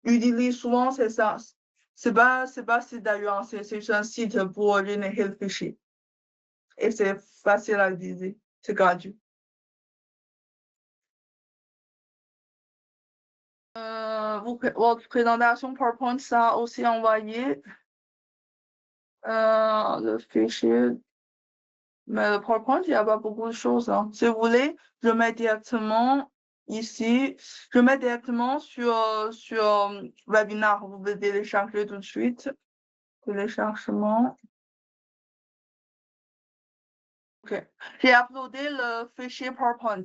utilise souvent, c'est ça. C'est pas site d'ailleurs, c'est un site pour générer le fichier. Et c'est facile à utiliser. C'est gratuit. Votre présentation PowerPoint, ça aussi envoyé le fichier. Mais le PowerPoint, il n'y a pas beaucoup de choses. Hein. Si vous voulez, je mets directement ici. Je mets directement sur Webinar. Vous pouvez télécharger tout de suite. Téléchargement. OK. J'ai uploadé le fichier PowerPoint.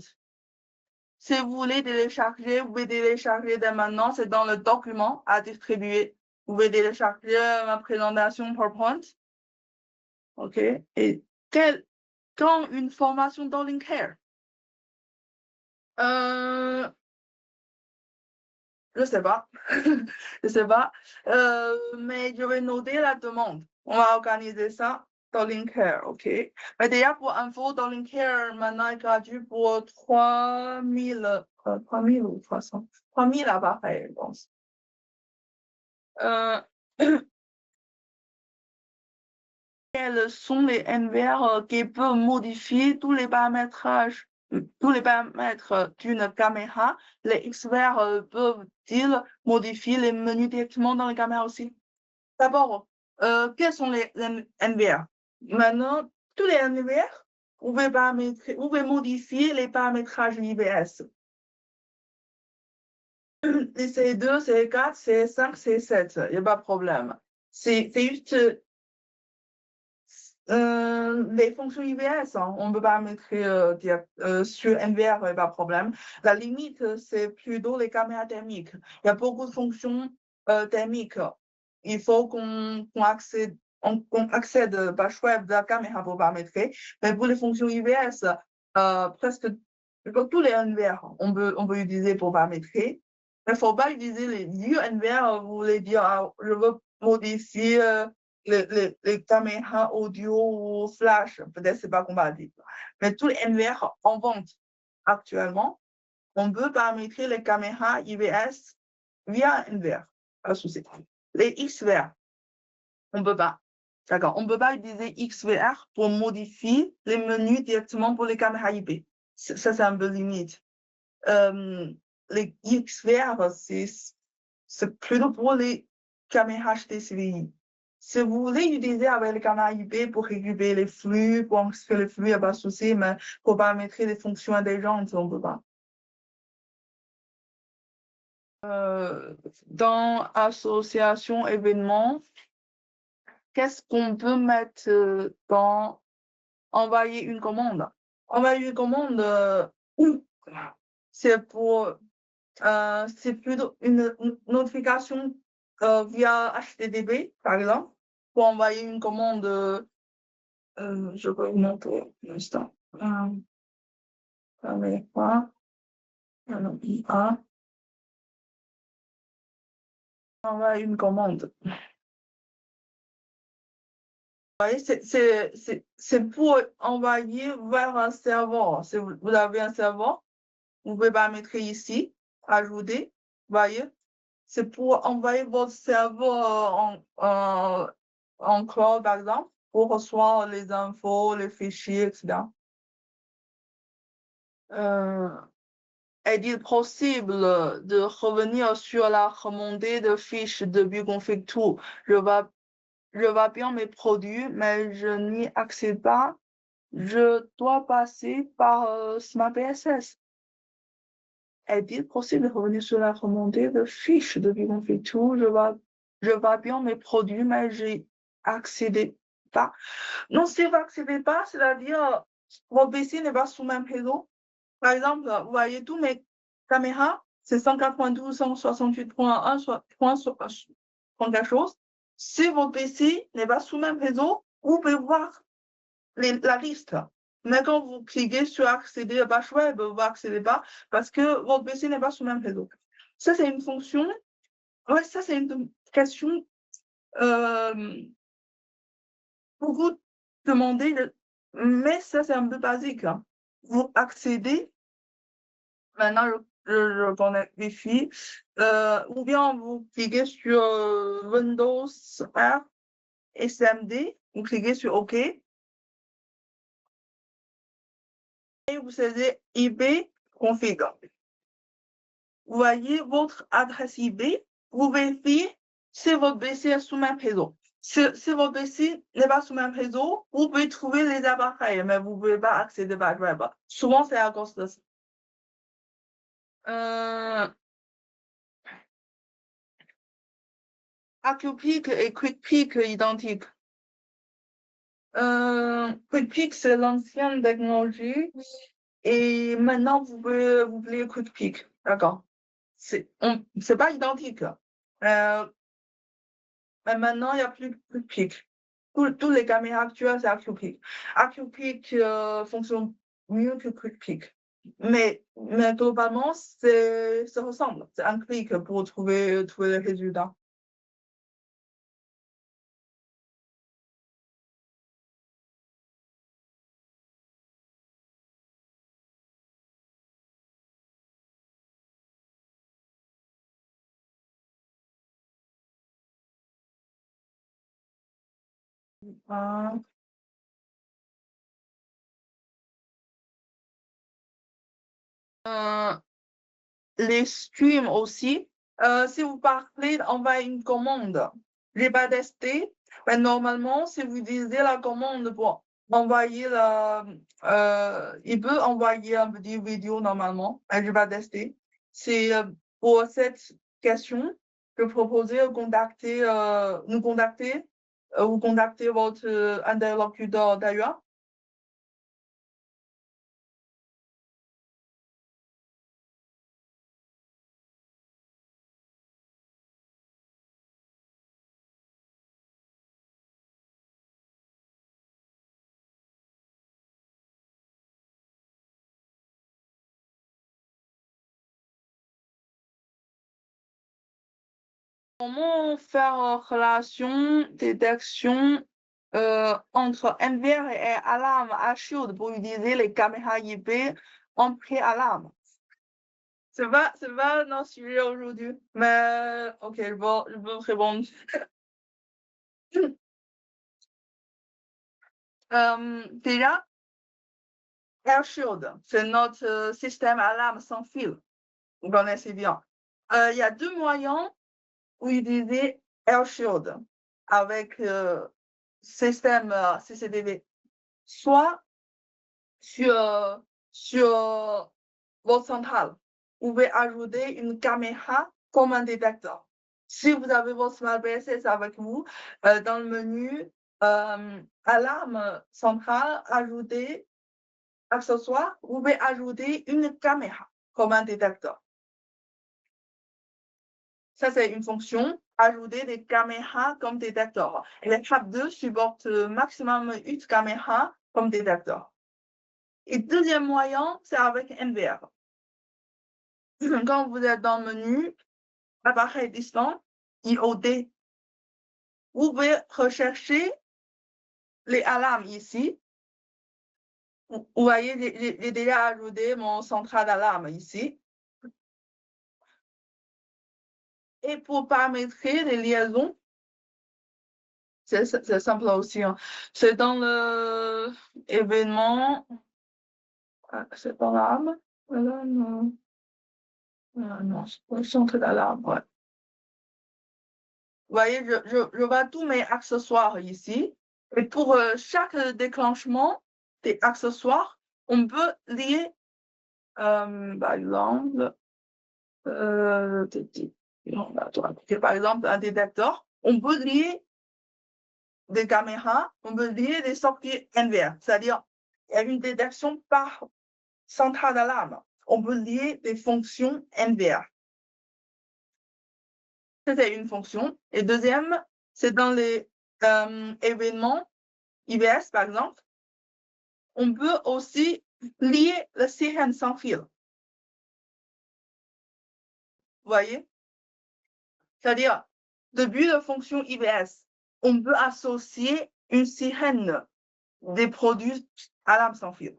Si vous voulez télécharger, vous pouvez télécharger dès maintenant. C'est dans le document à distribuer. Vous pouvez télécharger ma présentation PowerPoint. OK. Et quand une formation dans Linkhair? Je sais pas. Je sais pas. Mais je vais noter la demande. On va organiser ça dans Linkhair, OK? Mais déjà, pour info, dans Linkhair, maintenant, est gratuit pour 3000 ou 300. 3000 appareils, je pense. Quels sont les NVR qui peuvent modifier tous les paramètres d'une caméra? Les XVR peuvent-ils modifier les menus directement dans les caméras aussi? D'abord, quels sont les NVR? Maintenant, tous les NVR, vous pouvez modifier les paramétrages IPS. Les C2, C4, C5, C7, il n'y a pas de problème. C'est juste les fonctions IPS, hein, on peut pas mettre sur NVR, il n'y a pas de problème. La limite, c'est plutôt les caméras thermiques. Il y a beaucoup de fonctions thermiques. Il faut qu'on accède page web de la caméra pour paramétrer. Mais pour les fonctions IPS, presque tous les NVR, on peut utiliser pour paramétrer. Il ne faut pas utiliser les vieux NVR, vous voulez dire, je veux modifier les caméras audio ou flash, peut-être c'est pas compatible. Mais tous les NVR en vente actuellement, on peut paramétrer les caméras IPS via NVR, pas de souci. Les XVR, on peut pas. D'accord, on peut pas utiliser XVR pour modifier les menus directement pour les caméras IP. Ça, c'est un peu limite. Les XVR, c'est plutôt pour les caméras HDCVI. Si vous voulez utiliser avec les caméras IP pour récupérer les flux, pour enregistrer les flux, il n'y a pas de souci, mais pour paramétrer les fonctions intelligentes, on ne peut pas. Dans association événement, qu'est-ce qu'on peut mettre dans envoyer une commande? Envoyer une commande, c'est plutôt une notification via HTTP, par exemple, pour envoyer une commande. Je peux vous montrer un instant. Caméra, IA, envoyer une commande. Vous voyez, c'est pour envoyer vers un serveur. Si vous avez un serveur, vous pouvez paramétrer ici, ajouter, vous voyez. C'est pour envoyer votre serveur en cloud, par exemple, pour recevoir les infos, les fichiers, etc. Est-il possible de revenir sur la remontée de fiches depuis config tool? Je vois bien mes produits, mais je n'y accède pas. Je dois passer par Smart PSS. Est-il possible de revenir sur la remontée de fiches depuis config tool? Je vois bien mes produits, mais j'ai accédé pas. Non, si vous accédez pas, c'est-à-dire votre PC n'est pas sous même réseau. Par exemple, vous voyez tous mes caméras, c'est 192, 168.1, point quelque chose. Si votre PC n'est pas sous même réseau, vous pouvez voir la liste. Mais quand vous cliquez sur accéder à la page web, vous n'accédez pas parce que votre PC n'est pas sous même réseau. Ça, c'est une fonction. Ouais, ça, c'est une question beaucoup demandée, mais ça, c'est un peu basique. Hein. Vous accédez, maintenant, je connecte Wi-Fi, ou bien vous cliquez sur Windows R, SMD, vous cliquez sur OK, et vous saisissez IP config. Vous voyez votre adresse IP, vous vérifiez si votre PC est sous même réseau. Si votre PC n'est pas sous même réseau, vous pouvez trouver les appareils, mais vous ne pouvez pas accéder par web. Souvent, c'est à cause de ça. AcuPic et QuickPic identiques. QuickPic, c'est l'ancienne technologie. Et maintenant, vous pouvez QuickPic. D'accord. C'est pas identique. Mais maintenant, il n'y a plus QuickPic. Tous les caméras actuelles, c'est AcuPic. AcuPic fonctionne mieux que QuickPic. Mais globalement, ça ressemble. C'est un clic pour trouver les résultats. Les streams aussi. Si vous parlez envoyer une commande, j'ai pas testé, mais normalement, si vous utilisez la commande pour envoyer il peut envoyer un petit vidéo normalement, mais j'ai pas testé. C'est pour cette question, je proposais de nous contacter ou contacter votre interlocuteur d'ailleurs. Comment faire relation, détection entre NVR et alarme à Shield pour utiliser les caméras IP en pré-alarme? C'est pas notre sujet aujourd'hui, mais ok, je vais répondre. Déjà, AirShield, c'est notre système alarme sans fil. Vous connaissez bien. Il y a deux moyens pour utiliser AirShield avec système CCTV. Soit sur votre centrale, vous pouvez ajouter une caméra comme un détecteur. Si vous avez votre Smart BSS avec vous, dans le menu alarme centrale, ajouter accessoire, vous pouvez ajouter une caméra comme un détecteur. Ça, c'est une fonction, ajouter des caméras comme détecteur. Et les TRAP 2 supportent maximum une caméra comme détecteur. Et deuxième moyen, c'est avec NVR. Quand vous êtes dans le menu appareil distant, IOD, vous pouvez rechercher les alarmes ici. Vous voyez, j'ai déjà ajouté mon central d'alarme ici. Et pour paramétrer les liaisons, c'est simple aussi. Hein. C'est dans le événement. C'est dans l'alarme. Non, c'est pour le centre d'alarme. Ouais. Vous voyez, je vois tous mes accessoires ici. Et pour chaque déclenchement des accessoires, on peut lier, par exemple, par exemple, un détecteur. On peut lier des caméras, on peut lier des sorties NVR. C'est-à-dire, il y a une détection par centrale d'alarme. On peut lier des fonctions MVR. C'est une fonction. Et deuxième, c'est dans les événements IBS, par exemple, on peut aussi lier la sirène sans fil. Vous voyez? C'est-à-dire, depuis la fonction IBS, on peut associer une sirène des produits alarme sans fil.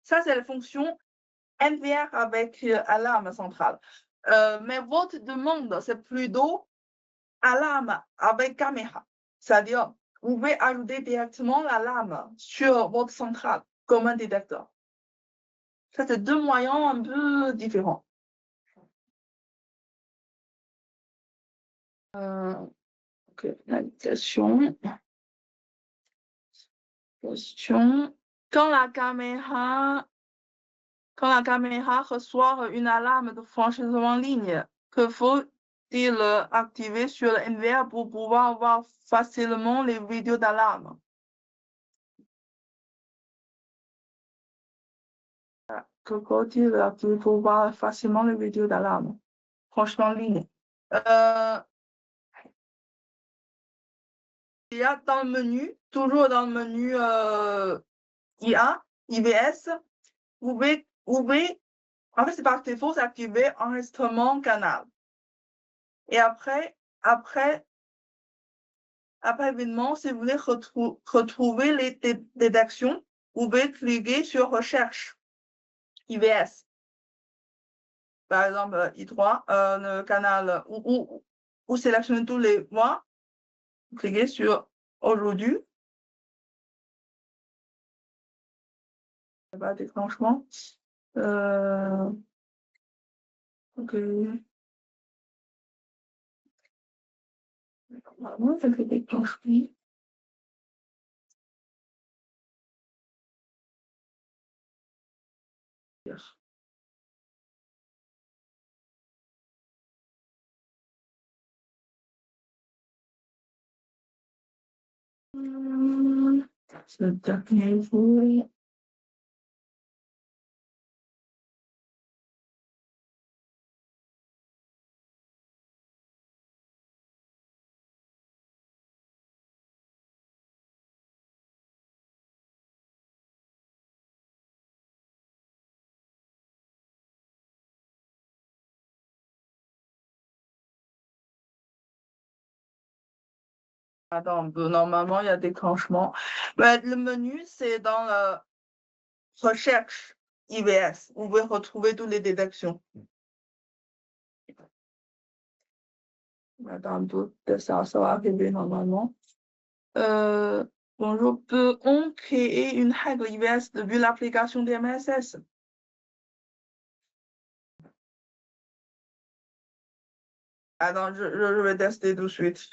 Ça, c'est la fonction MVR avec alarme centrale. Mais votre demande, c'est plutôt alarme avec caméra. C'est-à-dire, vous pouvez ajouter directement l'alarme sur votre centrale comme un détecteur. Ça, c'est deux moyens un peu différents. Ok, la question. Quand la caméra reçoit une alarme de franchissement en ligne, que faut-il activer sur le MVR pour pouvoir voir facilement les vidéos d'alarme? Que faut-il activer pour voir facilement les vidéos d'alarme? Franchement, en ligne. Il y a dans le menu, toujours dans le menu IA, IBS, vous pouvez, en fait, c'est par défaut, c'est activé enregistrement canal. Et après événement, si vous voulez retrouver les détections, vous pouvez cliquer sur recherche IBS. Par exemple, I3, le canal, ou sélectionner tous les mois, cliquez sur aujourd'hui. Pas déclenchement. Ok. Normalement, ça fait déclenchement. Ce dernier jour. Attends un peu, normalement, il y a déclenchement. Le menu, c'est dans la recherche IBS. Vous pouvez retrouver toutes les détections. Attends un peu, ça va arriver normalement. Bonjour, peut-on créer une règle IBS depuis l'application DMSS? Attends, je vais tester tout de suite.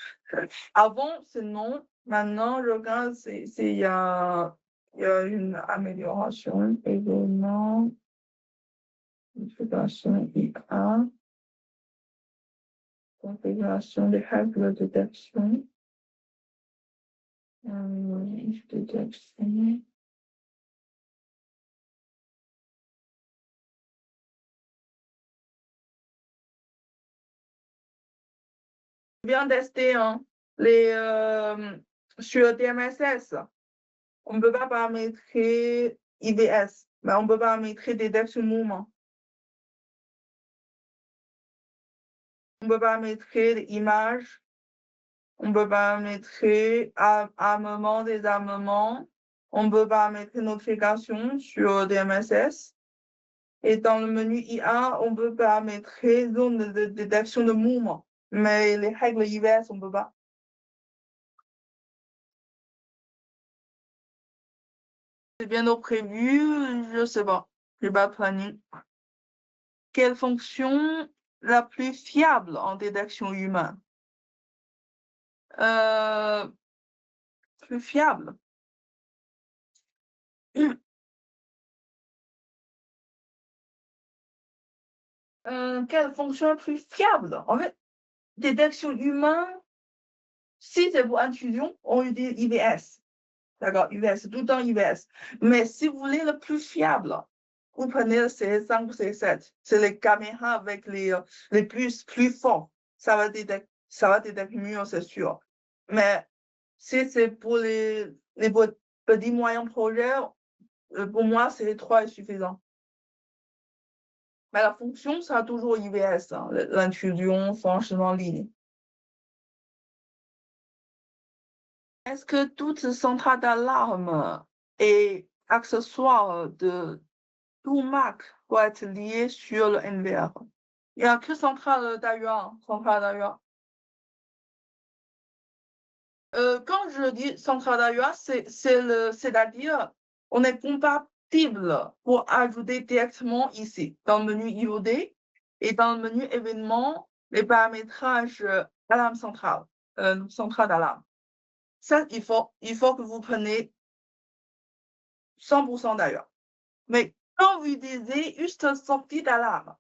Avant, c'est non. Maintenant, je regarde s'il y a une amélioration. Événement, configuration IA, configuration des règles de détection. Détection. Bien testé, hein. Sur DMSS, on ne peut pas paramétrer IBS, mais on peut paramétrer détection mouvement. On peut paramétrer l'image, on peut paramétrer armement, désarmement, on peut paramétrer notification sur DMSS. Et dans le menu IA, on peut paramétrer zone de détection de mouvement. Mais les règles IBS, on ne peut pas. C'est bientôt prévu, je ne sais pas. Je n'ai pas de planning. Quelle fonction la plus fiable en détection humaine? Plus fiable. Quelle fonction plus fiable? En fait, détection humaine, si c'est pour intrusion, on utilise IBS. D'accord, UVS, tout le temps UVS. Mais si vous voulez le plus fiable, vous prenez le CS5 ou CS7. C'est les caméras avec les plus forts. Ça va détecter mieux, c'est sûr. Mais si c'est pour les petits moyens projets, pour moi, c'est 3 est suffisant. Mais la fonction sera toujours IVS, hein, l'intrusion, franchement, ligne. Est-ce que toute centrale d'alarme et accessoires de tout Mac doit être lié sur le NVR? Il n'y a que centrale d'ailleurs. Quand je dis centrale d'ailleurs, c'est-à-dire on est compatible pour ajouter directement ici, dans le menu IOD et dans le menu événements, les paramétrages alarme centrale d'alarme. Ça, il faut que vous preniez 100% d'ailleurs. Mais quand vous utilisez juste sortie d'alarme,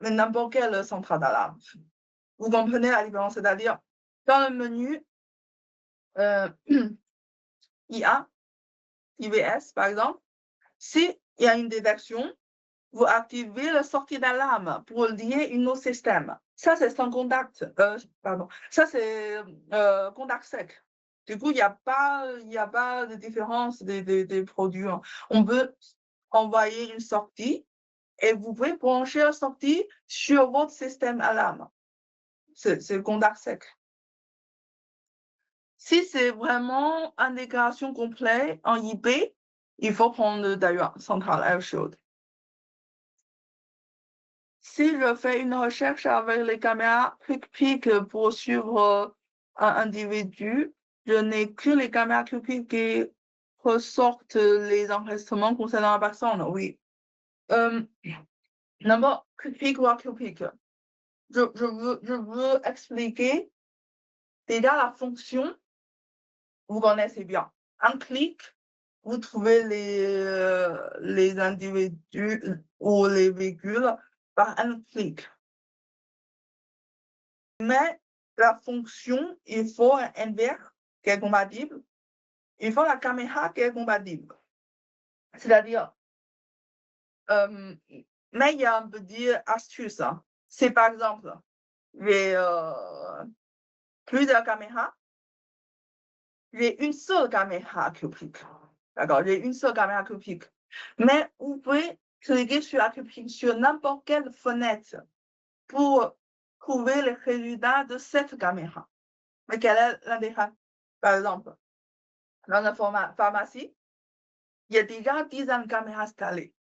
mais n'importe quelle centrale d'alarme, vous comprenez la différence, c'est-à-dire dans le menu IA, IVS par exemple, s'il y a une détection, vous activez la sortie d'alarme pour lier une autre système. Ça, c'est sans contact. Ça, c'est contact sec. Du coup, il n'y a pas de différence des produits. On peut envoyer une sortie et vous pouvez brancher la sortie sur votre système alarme. C'est contact sec. Si c'est vraiment intégration complète en IP, il faut prendre d'ailleurs centrale AirShield. Si je fais une recherche avec les caméras QuickPic pour suivre un individu, je n'ai que les caméras QuickPic qui ressortent les enregistrements concernant la personne, oui. D'abord, QuickPic ou QuickPic. Je veux expliquer déjà la fonction, vous connaissez bien. Un clic, vous trouvez les individus ou les véhicules par un clic. Mais la fonction, il faut un NVR qui est compatible. Il faut la caméra qui est compatible. C'est-à-dire, mais il y a un petit astuce. Hein. C'est par exemple, j'ai plusieurs caméras. J'ai une seule caméra QuickPic. D'accord, j'ai une seule caméra QuickPic. Mais vous pouvez cliquer sur la QuickPic sur n'importe quelle fenêtre pour trouver les résultats de cette caméra. Mais quel est l'intérêt? Par exemple, dans la pharmacie, il y a déjà 10 caméras installées.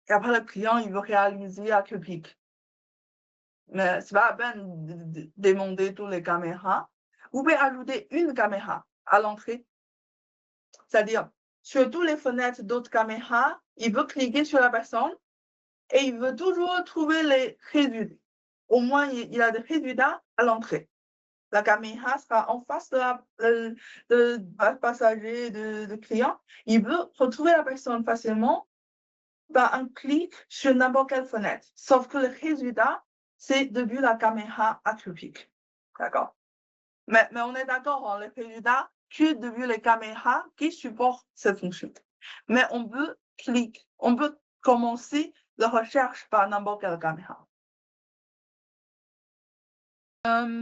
Et après, le client, il veut réaliser à QuickPic. Mais c'est pas la peine de demander toutes les caméras. Vous pouvez ajouter une caméra à l'entrée. C'est-à-dire, sur toutes les fenêtres d'autres caméras, il veut cliquer sur la personne et il veut toujours trouver les résultats. Au moins, il a des résultats à l'entrée. La caméra sera en face de passager, de client. Il veut retrouver la personne facilement par un clic sur n'importe quelle fenêtre. Sauf que le résultat, c'est depuis la caméra à QuickPic. D'accord? Mais on est d'accord, hein, le résultat que depuis les caméras qui supportent cette fonction. Mais on peut commencer la recherche par n'importe quelle caméra.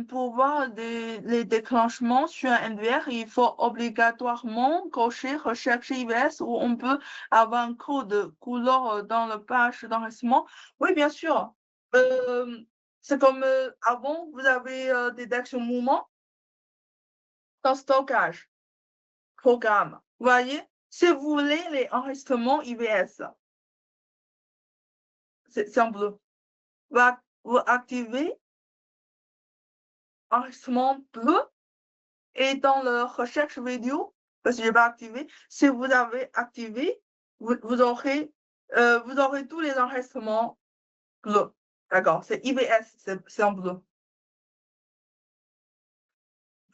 Pour voir les déclenchements sur un NVR, il faut obligatoirement cocher rechercher IVS où on peut avoir un code couleur dans le page d'enregistrement. Oui, bien sûr. C'est comme avant, vous avez des détections mouvement dans stockage, programme. Vous voyez, si vous voulez les enregistrements IVS, c'est en bleu. Vous activez enregistrement bleu et dans la recherche vidéo, parce que je n'ai pas activé, si vous avez activé, vous aurez tous les enregistrements bleus. D'accord, c'est IVS, c'est en bleu.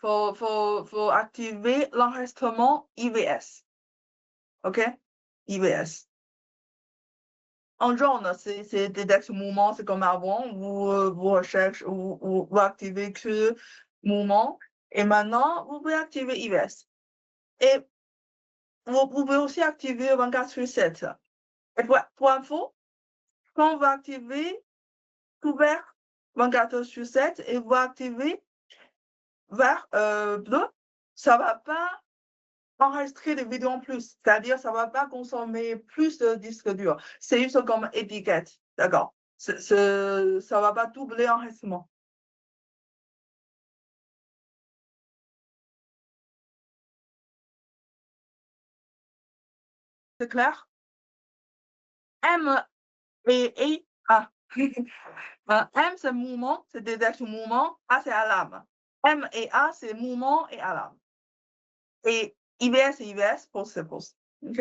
Faut activer l'enregistrement IVS. OK? IVS. En jaune, c'est détection mouvement, c'est comme avant, vous recherchez ou vous activez que mouvement. Et maintenant, vous pouvez activer IVS. Et vous pouvez aussi activer 24/7. Et pour info, quand on va activer couvert 24/7 et vous activer vers bleu, ça va pas enregistrer des vidéos en plus. C'est-à-dire, ça va pas consommer plus de disque dur. C'est juste comme étiquette. D'accord. Ça va pas doubler l'enregistrement. C'est clair? M et A. M, c'est mouvement, c'est détection mouvement. A, c'est alarme. M et A, c'est mouvement et alarme. Et IBS et IBS, pause, c'est pause. OK?